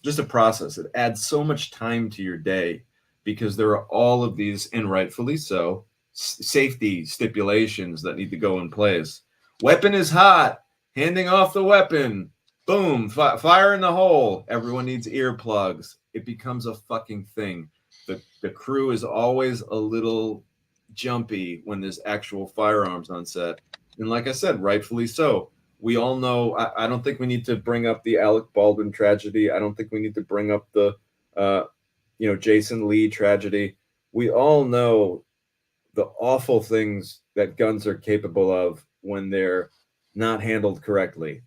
Speaker 1: just a process. It adds so much time to your day because there are all of these, and rightfully so, safety stipulations that need to go in place. Weapon is hot, handing off the weapon. Boom, fire in the hole. Everyone needs earplugs. It becomes a fucking thing. The crew is always a little jumpy when there's actual firearms on set. And like I said, rightfully so. We all know, I don't think we need to bring up the Alec Baldwin tragedy. I don't think we need to bring up the, Jason Lee tragedy. We all know the awful things that guns are capable of when they're not handled correctly.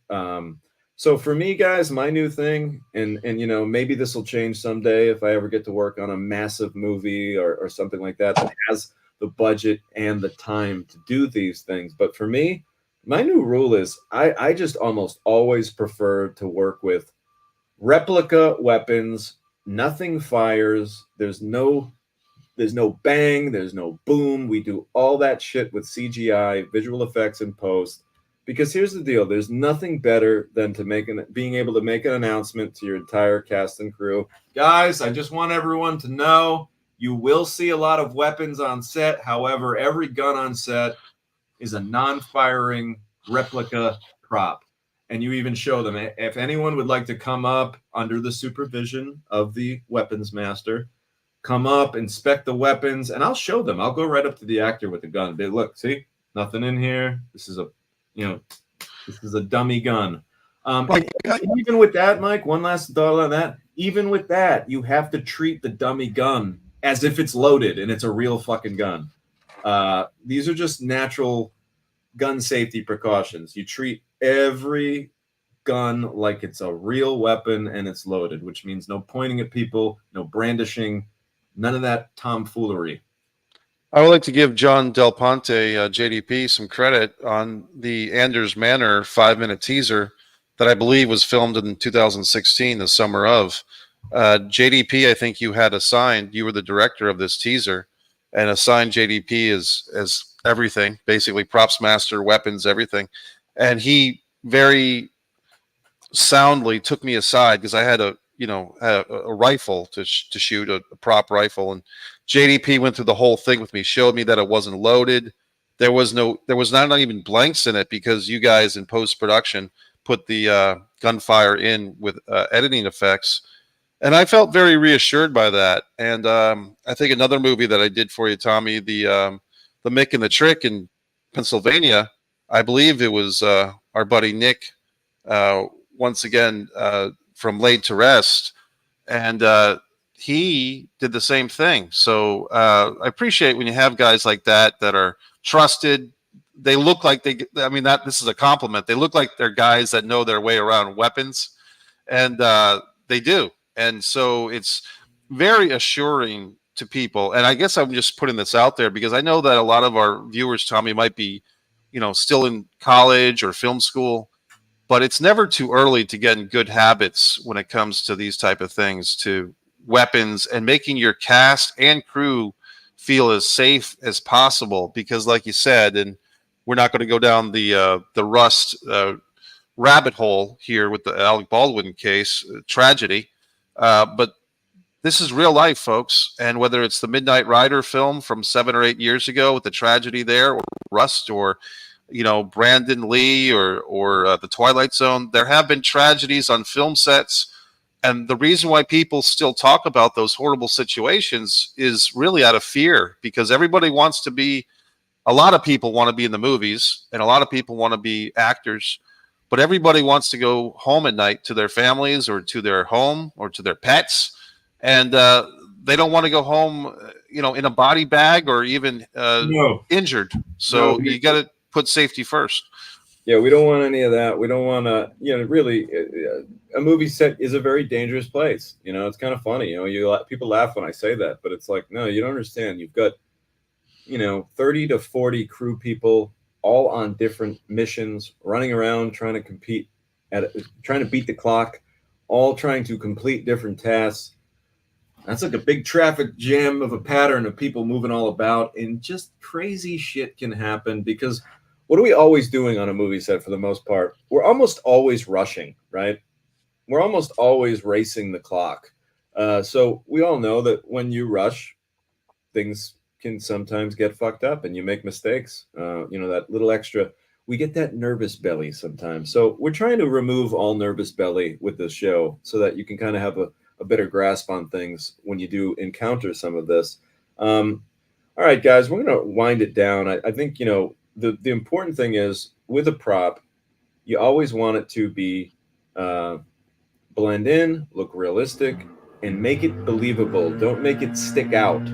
Speaker 1: So for me, guys, my new thing, and maybe this will change someday if I ever get to work on a massive movie or something like that has the budget and the time to do these things. But for me, my new rule is I just almost always prefer to work with replica weapons. Nothing fires. There's no bang. There's no boom. We do all that shit with CGI, visual effects, and post. Because here's the deal: there's nothing better than being able to make an announcement to your entire cast and crew. Guys, I just want everyone to know you will see a lot of weapons on set. However, every gun on set is a non-firing replica prop. And you even show them, if anyone would like to come up under the supervision of the weapons master, come up, inspect the weapons, and I'll show them. I'll go right up to the actor with the gun. They look, see, nothing in here. This is a dummy gun. And even with that, Mike, one last thought on that. Even with that, you have to treat the dummy gun as if it's loaded and it's a real fucking gun. These are just natural gun safety precautions. You treat every gun like it's a real weapon and it's loaded, which means no pointing at people, no brandishing, none of that tomfoolery.
Speaker 2: I would like to give John Del Ponte, JDP, some credit on the Anders Manor 5-minute teaser that I believe was filmed in 2016, the summer of. JDP, I think you had assigned, you were the director of this teaser, and assigned JDP as everything, basically props master, weapons, everything. And he very soundly took me aside because I had a rifle to shoot, a prop rifle, and JDP went through the whole thing with me, showed me that it wasn't loaded. There was not even blanks in it because you guys in post-production put the gunfire in with editing effects. And I felt very reassured by that. And I think another movie that I did for you, Tommy, the Mick and the Trick in Pennsylvania, I believe it was our buddy Nick, once again, from Laid to Rest. And he did the same thing. So I appreciate when you have guys like that are trusted. they look like I mean, this is a compliment. They look like they're guys that know their way around weapons, and they do. And so it's very assuring to people. And I guess I'm just putting this out there because I know that a lot of our viewers, Tommy, might be, still in college or film school, but it's never too early to get in good habits when it comes to these type of things, to weapons and making your cast and crew feel as safe as possible. Because like you said, and we're not going to go down the Rust rabbit hole here with the Alec Baldwin case, tragedy, but this is real life, folks. And whether it's the Midnight Rider film from 7 or 8 years ago with the tragedy there, or Rust, or Brandon Lee, or the Twilight Zone, there have been tragedies on film sets. And the reason why people still talk about those horrible situations is really out of fear, because everybody wants to be, a lot of people want to be in the movies, and a lot of people want to be actors, but everybody wants to go home at night to their families or to their home or to their pets. And they don't want to go home, in a body bag or even injured. So you got to put safety first.
Speaker 1: Yeah, we don't want any of that. We don't want to, really, a movie set is a very dangerous place. It's kind of funny. People laugh when I say that, but it's like, no, you don't understand. You've got, 30 to 40 crew people all on different missions, running around trying to compete trying to beat the clock, all trying to complete different tasks. That's like a big traffic jam of a pattern of people moving all about, and just crazy shit can happen because what are we always doing on a movie set for the most part? We're almost always rushing, right? We're almost always racing the clock. So we all know that when you rush, things can sometimes get fucked up and you make mistakes. That little extra, we get that nervous belly sometimes. So we're trying to remove all nervous belly with this show so that you can kind of have a better grasp on things when you do encounter some of this. All right, guys, we're going to wind it down. I think, the important thing is with a prop, you always want it to be blend in, look realistic, and make it believable. Don't make it stick out.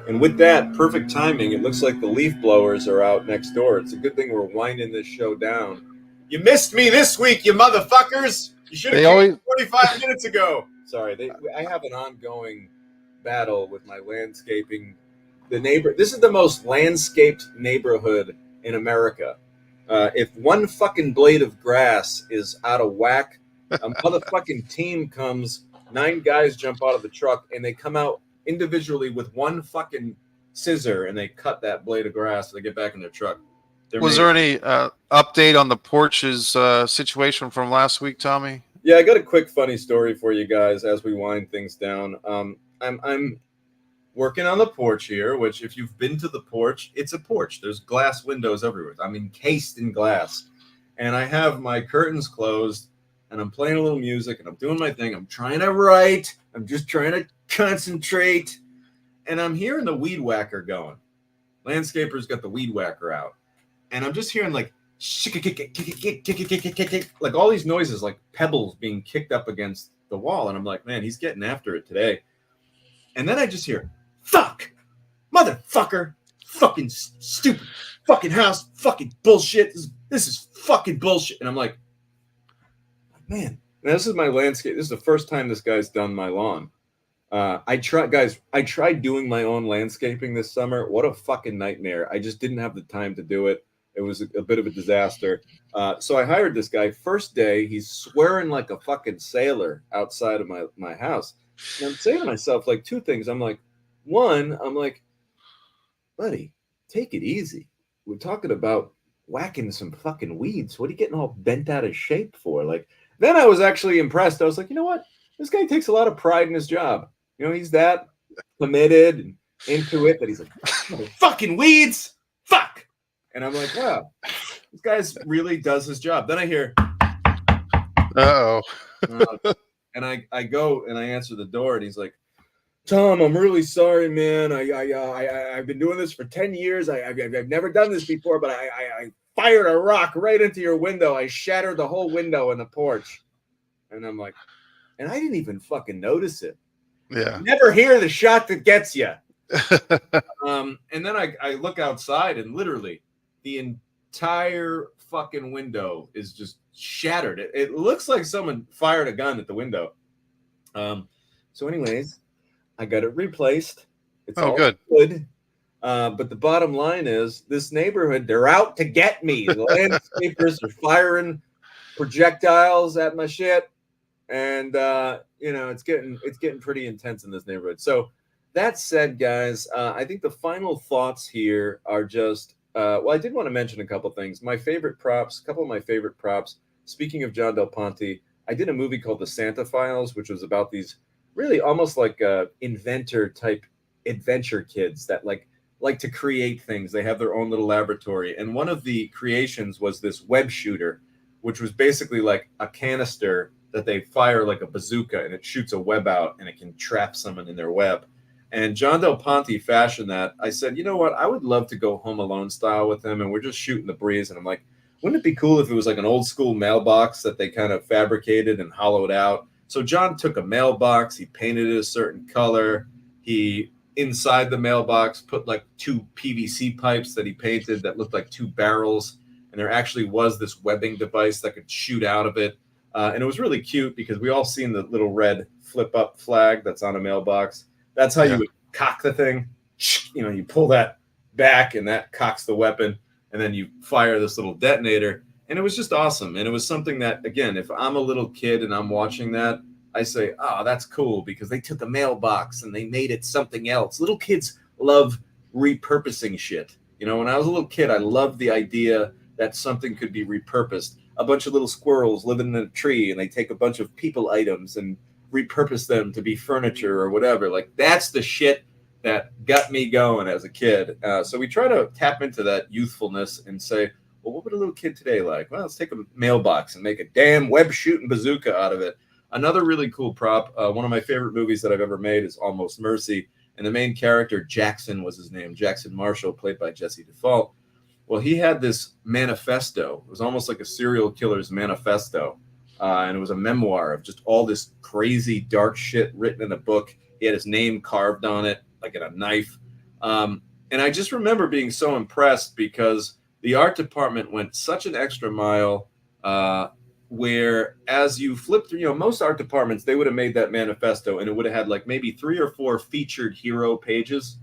Speaker 1: And with that, perfect timing. It looks like the leaf blowers are out next door. It's a good thing we're winding this show down. You missed me this week, you motherfuckers. You should have came 45 minutes ago. Sorry, I have an ongoing battle with my landscaping. This is the most landscaped neighborhood in America. If one fucking blade of grass is out of whack, a motherfucking team comes, 9 guys jump out of the truck, and they come out individually with one fucking scissor, and they cut that blade of grass, and they get back in their truck.
Speaker 2: Was there any update on the porches situation from last week, Tommy?
Speaker 1: Yeah, I got a quick funny story for you guys as we wind things down. I'm working on the porch here, which if you've been to the porch, it's a porch. There's glass windows everywhere. I'm encased in glass. And I have my curtains closed, and I'm playing a little music, and I'm doing my thing. I'm trying to write. I'm just trying to concentrate. And I'm hearing the weed whacker going. Landscaper's got the weed whacker out. And I'm just hearing like all these noises, like pebbles being kicked up against the wall. And I'm like, man, he's getting after it today. And then I just hear, fuck, motherfucker, fucking stupid, fucking house, fucking bullshit. This is fucking bullshit. And I'm like, man, this is my landscape. This is the first time this guy's done my lawn. I tried doing my own landscaping this summer. What a fucking nightmare. I just didn't have the time to do it. It was a bit of a disaster. So I hired this guy. First day, he's swearing like a fucking sailor outside of my house. And I'm saying to myself, like, 2 things. I'm like, one, buddy, take it easy. We're talking about whacking some fucking weeds. What are you getting all bent out of shape for? Like, then I was actually impressed. I was like, you know what? This guy takes a lot of pride in his job. He's that committed and into it that he's like, fucking weeds, fuck. And I'm like, wow, this guy really does his job. Then I hear,
Speaker 2: uh-oh.
Speaker 1: And I go and I answer the door, and he's like, Tom, I'm really sorry, man. I've been doing this for 10 years. I've never done this before, but I fired a rock right into your window. I shattered the whole window in the porch. And I'm like, and I didn't even fucking notice it.
Speaker 2: Yeah.
Speaker 1: You never hear the shot that gets you. And then I look outside, and literally the entire fucking window is just shattered. It looks like someone fired a gun at the window. So anyways, I got it replaced. It's all
Speaker 2: good.
Speaker 1: good. But the bottom line is this neighborhood, they're out to get me. The landscapers are firing projectiles at my shit. And it's getting pretty intense in this neighborhood. So that said, guys, I think the final thoughts here are just I did want to mention a couple things. A couple of my favorite props. Speaking of John Del Ponte, I did a movie called The Santa Files, which was about these really almost like inventor type adventure kids that like to create things. They have their own little laboratory. And one of the creations was this web shooter, which was basically like a canister that they fire like a bazooka and it shoots a web out and it can trap someone in their web. And John Del Ponte fashioned that. I said, you know what? I would love to go Home Alone style with him. And we're just shooting the breeze. And I'm like, wouldn't it be cool if it was like an old school mailbox that they kind of fabricated and hollowed out? So John took a mailbox, he painted it a certain color. He, inside the mailbox, put like 2 PVC pipes that he painted that looked like 2 barrels. And there actually was this webbing device that could shoot out of it. And it was really cute because we all seen the little red flip up flag that's on a mailbox. That's how you would cock the thing. You pull that back and that cocks the weapon. And then you fire this little detonator. And it was just awesome. And it was something that, again, if I'm a little kid and I'm watching that, I say, oh, that's cool because they took a mailbox and they made it something else. Little kids love repurposing shit. When I was a little kid, I loved the idea that something could be repurposed. A bunch of little squirrels living in a tree and they take a bunch of people items and repurpose them to be furniture or whatever. Like that's the shit that got me going as a kid. So we try to tap into that youthfulness and say, well, what would a little kid today like? Well, let's take a mailbox and make a damn web shooting bazooka out of it. Another really cool prop. One of my favorite movies that I've ever made is Almost Mercy. And the main character, Jackson was his name, Jackson Marshall, played by Jesse Default. Well, he had this manifesto. It was almost like a serial killer's manifesto. And it was a memoir of just all this crazy dark shit written in a book. He had his name carved on it, like in a knife. And I just remember being so impressed because the art department went such an extra mile where as you flip through, most art departments, they would have made that manifesto and it would have had like maybe 3 or 4 featured hero pages.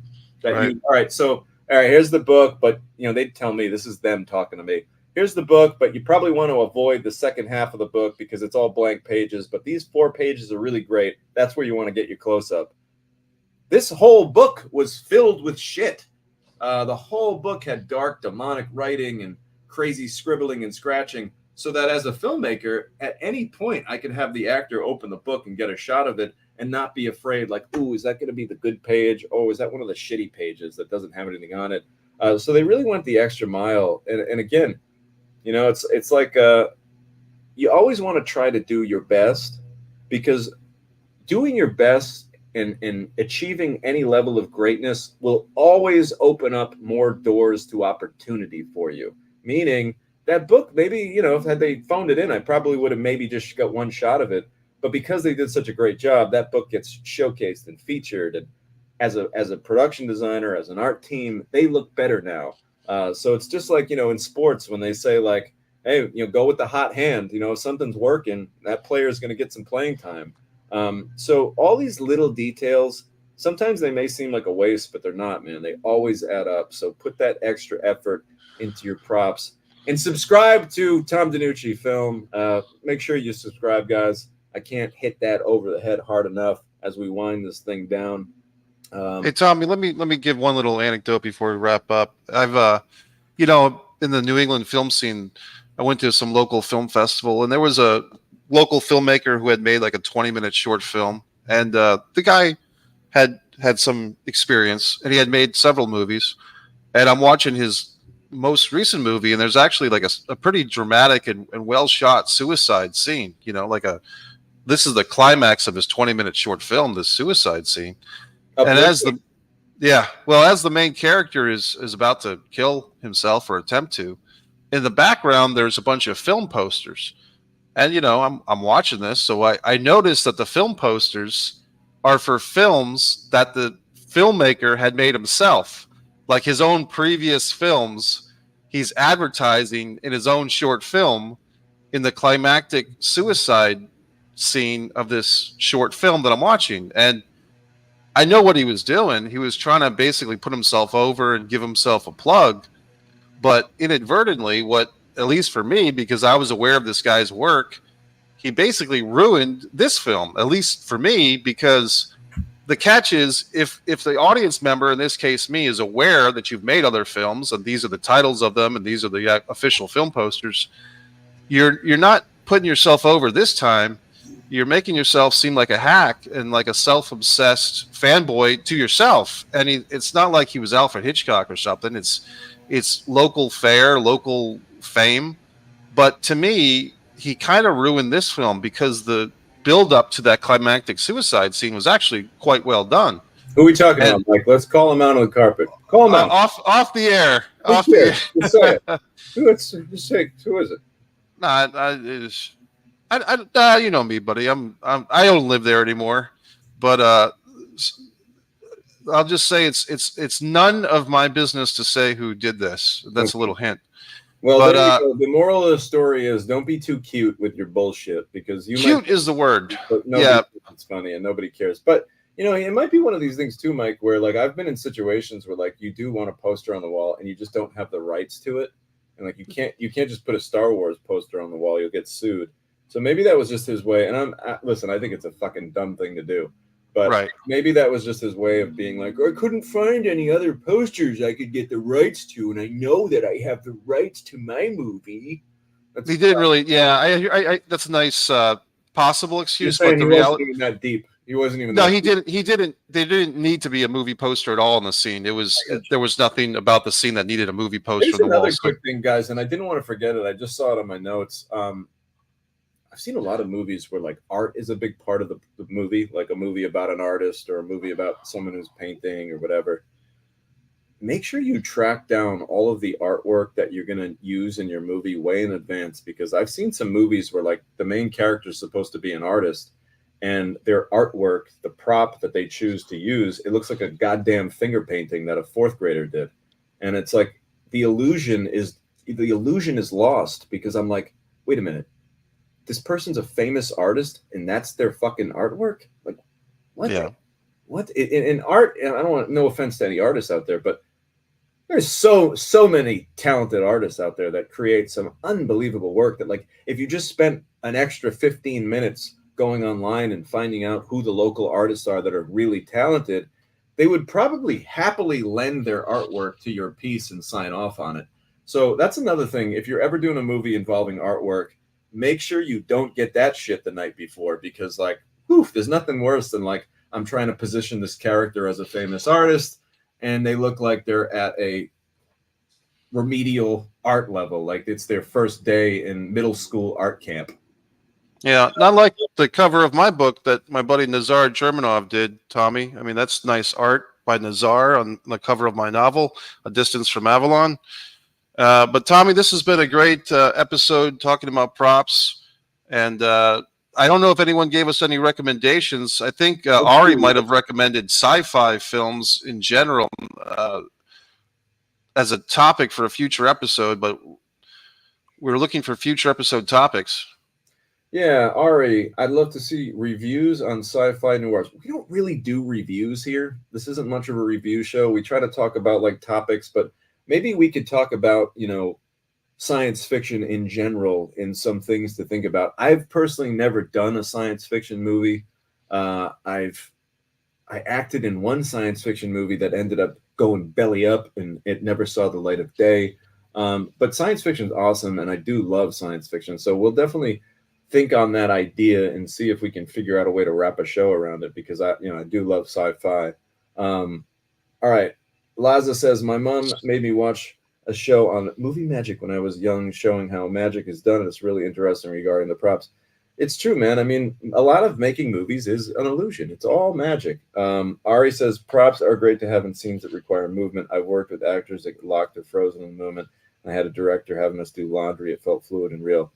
Speaker 1: All right, so here's the book, but they'd tell me this is them talking to me. Here's the book, but you probably want to avoid the second half of the book because it's all blank pages. But these 4 pages are really great. That's where you want to get your close up. This whole book was filled with shit. The whole book had dark, demonic writing and crazy scribbling and scratching so that as a filmmaker, at any point, I could have the actor open the book and get a shot of it and not be afraid like, ooh, is that going to be the good page? Oh, is that one of the shitty pages that doesn't have anything on it? So they really went the extra mile. And again, it's like you always want to try to do your best because doing your best and achieving any level of greatness will always open up more doors to opportunity for you. Meaning that book, maybe, had they phoned it in, I probably would have maybe just got one shot of it. But because they did such a great job, that book gets showcased and featured. And as a production designer, as an art team, they look better now. So it's just like, in sports when they say like, hey, go with the hot hand. If something's working, that player is going to get some playing time. So all these little details, sometimes they may seem like a waste, but they're not, man. They always add up. So put that extra effort into your props and subscribe to Tom DeNucci Film. Make sure you subscribe, guys. I can't hit that over the head hard enough as we wind this thing down.
Speaker 2: Hey, Tommy, let me give one little anecdote before we wrap up. I've, in the New England film scene, I went to some local film festival, and there was a local filmmaker who had made like a 20-minute short film, and the guy had some experience, and he had made several movies. And I'm watching his most recent movie, and there's actually like a pretty dramatic and well shot suicide scene. This is the climax of his 20-minute short film, this suicide scene. And as the main character is about to kill himself or attempt to, in the background there's a bunch of film posters. And I'm watching this, so I noticed that the film posters are for films that the filmmaker had made himself, like his own previous films he's advertising in his own short film in the climactic suicide scene of this short film that I'm watching. And I know what he was doing. He was trying to basically put himself over and give himself a plug. But inadvertently, what, at least for me, because I was aware of this guy's work, he basically ruined this film, at least for me, because the catch is if the audience member, in this case me, is aware that you've made other films and these are the titles of them and these are the official film posters, you're not putting yourself over this time. You're making yourself seem like a hack and like a self-obsessed fanboy to yourself. And it's not like he was Alfred Hitchcock or something. It's local fare, local fame. But to me, he kind of ruined this film because the build up to that climactic suicide scene was actually quite well done.
Speaker 1: Who are we talking about, Mike? Let's call him out on the carpet. Call him out.
Speaker 2: Off the air.
Speaker 1: Off the air. Just say it. Just say, who is it?
Speaker 2: You know me, buddy. I don't live there anymore, but I'll just say it's none of my business to say who did this. That's a little hint.
Speaker 1: Well, but, the moral of the story is don't be too cute with your bullshit because
Speaker 2: is the word.
Speaker 1: But it's funny and nobody cares. But you know, it might be one of these things too, Mike, where like I've been in situations where like you do want a poster on the wall and you just don't have the rights to it, and like you can't just put a Star Wars poster on the wall. You'll get sued. So maybe that was just his way. And listen, I think it's a fucking dumb thing to do. But maybe that was just his way of being like, I couldn't find any other posters I could get the rights to, and I know that I have the rights to my movie.
Speaker 2: He didn't really, I that's a nice possible excuse,
Speaker 1: but the reality wasn't even that deep. He wasn't even.
Speaker 2: No, he didn't. He didn't. There didn't need to be a movie poster at all in the scene. There was nothing about the scene that needed a movie poster.
Speaker 1: Here's another quick thing, guys, and I didn't want to forget it. I just saw it on my notes. I've seen a lot of movies where like art is a big part of the movie, like a movie about an artist or a movie about someone who's painting or whatever. Make sure you track down all of the artwork that you're going to use in your movie way in advance, because I've seen some movies where like the main character is supposed to be an artist and their artwork, the prop that they choose to use, it looks like a goddamn finger painting that a fourth grader did. And it's like the illusion is lost because I'm like, wait a minute. This person's a famous artist and that's their fucking artwork? Like, what?
Speaker 2: Yeah.
Speaker 1: What? In art, and I don't want, no offense to any artists out there, but there's so many talented artists out there that create some unbelievable work that, like, if you just spent an extra 15 minutes going online and finding out who the local artists are that are really talented, they would probably happily lend their artwork to your piece and sign off on it. So that's another thing. If you're ever doing a movie involving artwork, make sure you don't get that shit the night before, because like, there's nothing worse than like, I'm trying to position this character as a famous artist and they look like they're at a remedial art level. Like it's their first day in middle school art camp.
Speaker 2: Yeah. Not like the cover of my book that my buddy Nazar Germanov did, Tommy. I mean, that's nice art by Nazar on the cover of my novel, A Distance from Avalon. But Tommy, this has been a great episode talking about props, and I don't know if anyone gave us any recommendations. I think Ari might have recommended sci-fi films in general as a topic for a future episode, but we're looking for future episode topics.
Speaker 1: Yeah, Ari, I'd love to see reviews on sci-fi noirs. We don't really do reviews here. This isn't much of a review show. We try to talk about like topics, but maybe we could talk about, you know, science fiction in general and some things to think about. I've personally never done a science fiction movie. I acted in one science fiction movie that ended up going belly up and it never saw the light of day. But science fiction is awesome, and I do love science fiction. So we'll definitely think on that idea and see if we can figure out a way to wrap a show around it, because I do love sci-fi. All right. Laza says, my mom made me watch a show on movie magic when I was young, showing how magic is done. It's really interesting regarding the props. It's true, man. I mean, a lot of making movies is an illusion. It's all magic. Ari says, props are great to have in scenes that require movement. I've worked with actors that get locked or frozen in the moment. I had a director having us do laundry. It felt fluid and real.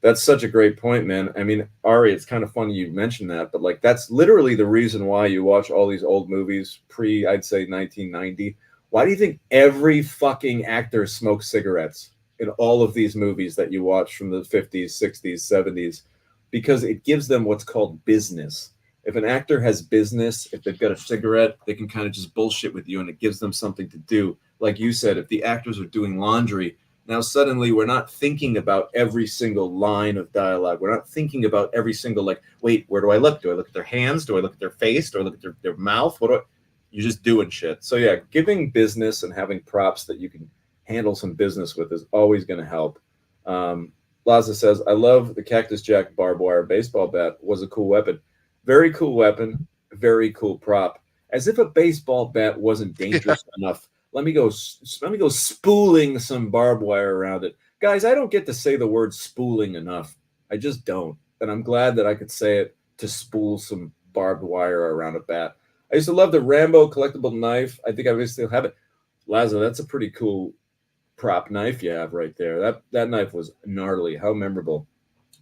Speaker 1: That's such a great point, man. I mean, Ari, it's kind of funny you mentioned that, but like that's literally the reason why you watch all these old movies I'd say 1990, Why do you think every fucking actor smokes cigarettes in all of these movies that you watch from the 50s, 60s, 70s? Because it gives them what's called business. If an actor has business, if they've got a cigarette, they can kind of just bullshit with you and it gives them something to do. Like you said, if the actors are doing laundry, now suddenly we're not thinking about every single line of dialogue. We're not thinking about every single, like, wait, where do I look? Do I look at their hands? Do I look at their face? Do I look at their mouth? What do I? You're just doing shit. So yeah, giving business and having props that you can handle some business with is always going to help. Laza says, I love the Cactus Jack barbed wire baseball bat. Was a cool weapon. Very cool weapon. Very cool prop. As if a baseball bat wasn't dangerous enough. Let me go spooling some barbed wire around it. Guys, I don't get to say the word spooling enough. I just don't. And I'm glad that I could say it, to spool some barbed wire around a bat. I used to love the Rambo collectible knife. I think I still have it. Laza, that's a pretty cool prop knife you have right there. That knife was gnarly. How memorable.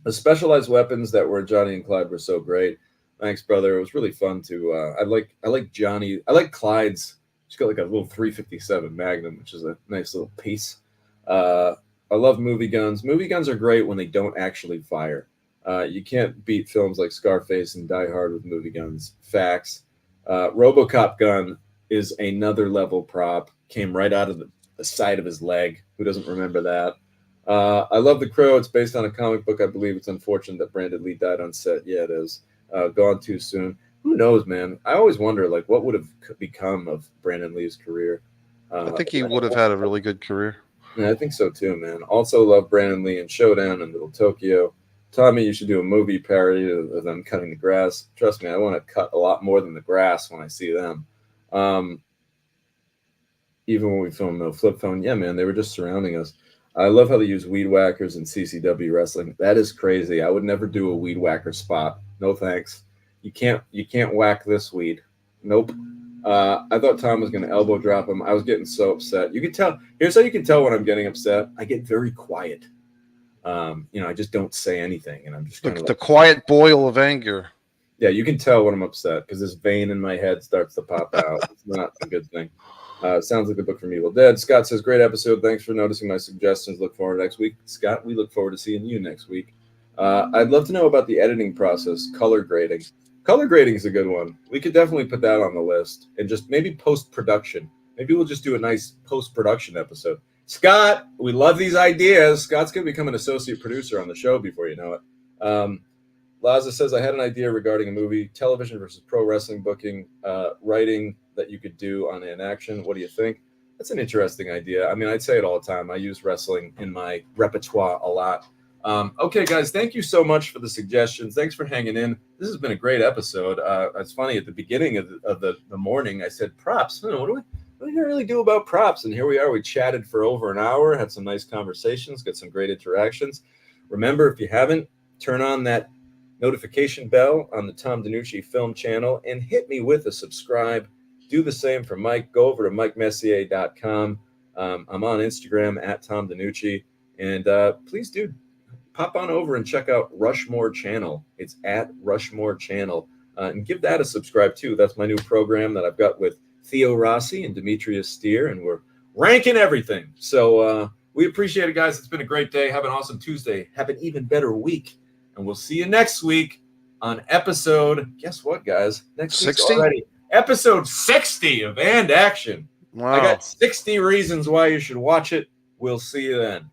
Speaker 1: The specialized weapons that were Johnny and Clyde were so great. Thanks, brother. It was really fun to I like Johnny. I like Clyde's. She's got like a little 357 Magnum, which is a nice little piece. I love movie guns. Movie guns are great when they don't actually fire. You can't beat films like Scarface and Die Hard with movie guns. Facts. RoboCop gun is another level prop. Came right out of the side of his leg. Who doesn't remember that? I love The Crow. It's based on a comic book. I believe it's unfortunate that Brandon Lee died on set. Yeah, it is. Gone too soon. Who knows, man? I always wonder, like, what would have become of Brandon Lee's career.
Speaker 2: I think he would have had a really good career.
Speaker 1: Yeah, I think so too, man. Also love Brandon Lee and Showdown and Little Tokyo. Tommy, you should do a movie parody of them cutting the grass. Trust me, I want to cut a lot more than the grass when I see them. Even when we filmed No Flip Phone, yeah, man, they were just surrounding us. I love how they use weed whackers in CCW wrestling. That is crazy. I would never do a weed whacker spot. No thanks. You can't whack this weed. Nope. I thought Tom was going to elbow drop him. I was getting so upset. You can tell. Here's how you can tell when I'm getting upset. I get very quiet. I just don't say anything, and I'm just kind of
Speaker 2: the quiet boil of anger.
Speaker 1: Yeah, you can tell when I'm upset because this vein in my head starts to pop out. It's not a good thing. Sounds like the book from Evil Dead. Scott says, great episode. Thanks for noticing my suggestions. Look forward to next week. Scott, we look forward to seeing you next week. I'd love to know about the editing process, color grading. Color grading is a good one. We could definitely put that on the list, and just maybe post-production. Maybe we'll just do a nice post-production episode. Scott, we love these ideas. Scott's going to become an associate producer on the show before you know it. Laza says, I had an idea regarding a movie, television versus pro wrestling booking, writing that you could do on an action. What do you think? That's an interesting idea. I mean, I'd say it all the time. I use wrestling in my repertoire a lot. Okay, guys, thank you so much for the suggestions. Thanks for hanging in. This has been a great episode. It's funny, at the beginning of the morning, I said props. What do we really do about props? And here we are. We chatted for over an hour, had some nice conversations, got some great interactions. Remember, if you haven't, turn on that notification bell on the Tom DiNucci Film channel and hit me with a subscribe. Do the same for Mike. Go over to MikeMessier.com. I'm on Instagram at Tom DiNucci. And please do pop on over and check out Rushmore Channel. It's at Rushmore Channel. And give that a subscribe too. That's my new program that I've got with Theo Rossi and Demetrius Steer, and we're ranking everything. So we appreciate it, guys. It's been a great day. Have an awesome Tuesday. Have an even better week. And we'll see you next week on episode, guess what, guys? Next week's
Speaker 2: 60?
Speaker 1: already episode 60 of And Action.
Speaker 2: Wow.
Speaker 1: I got 60 reasons why you should watch it. We'll see you then.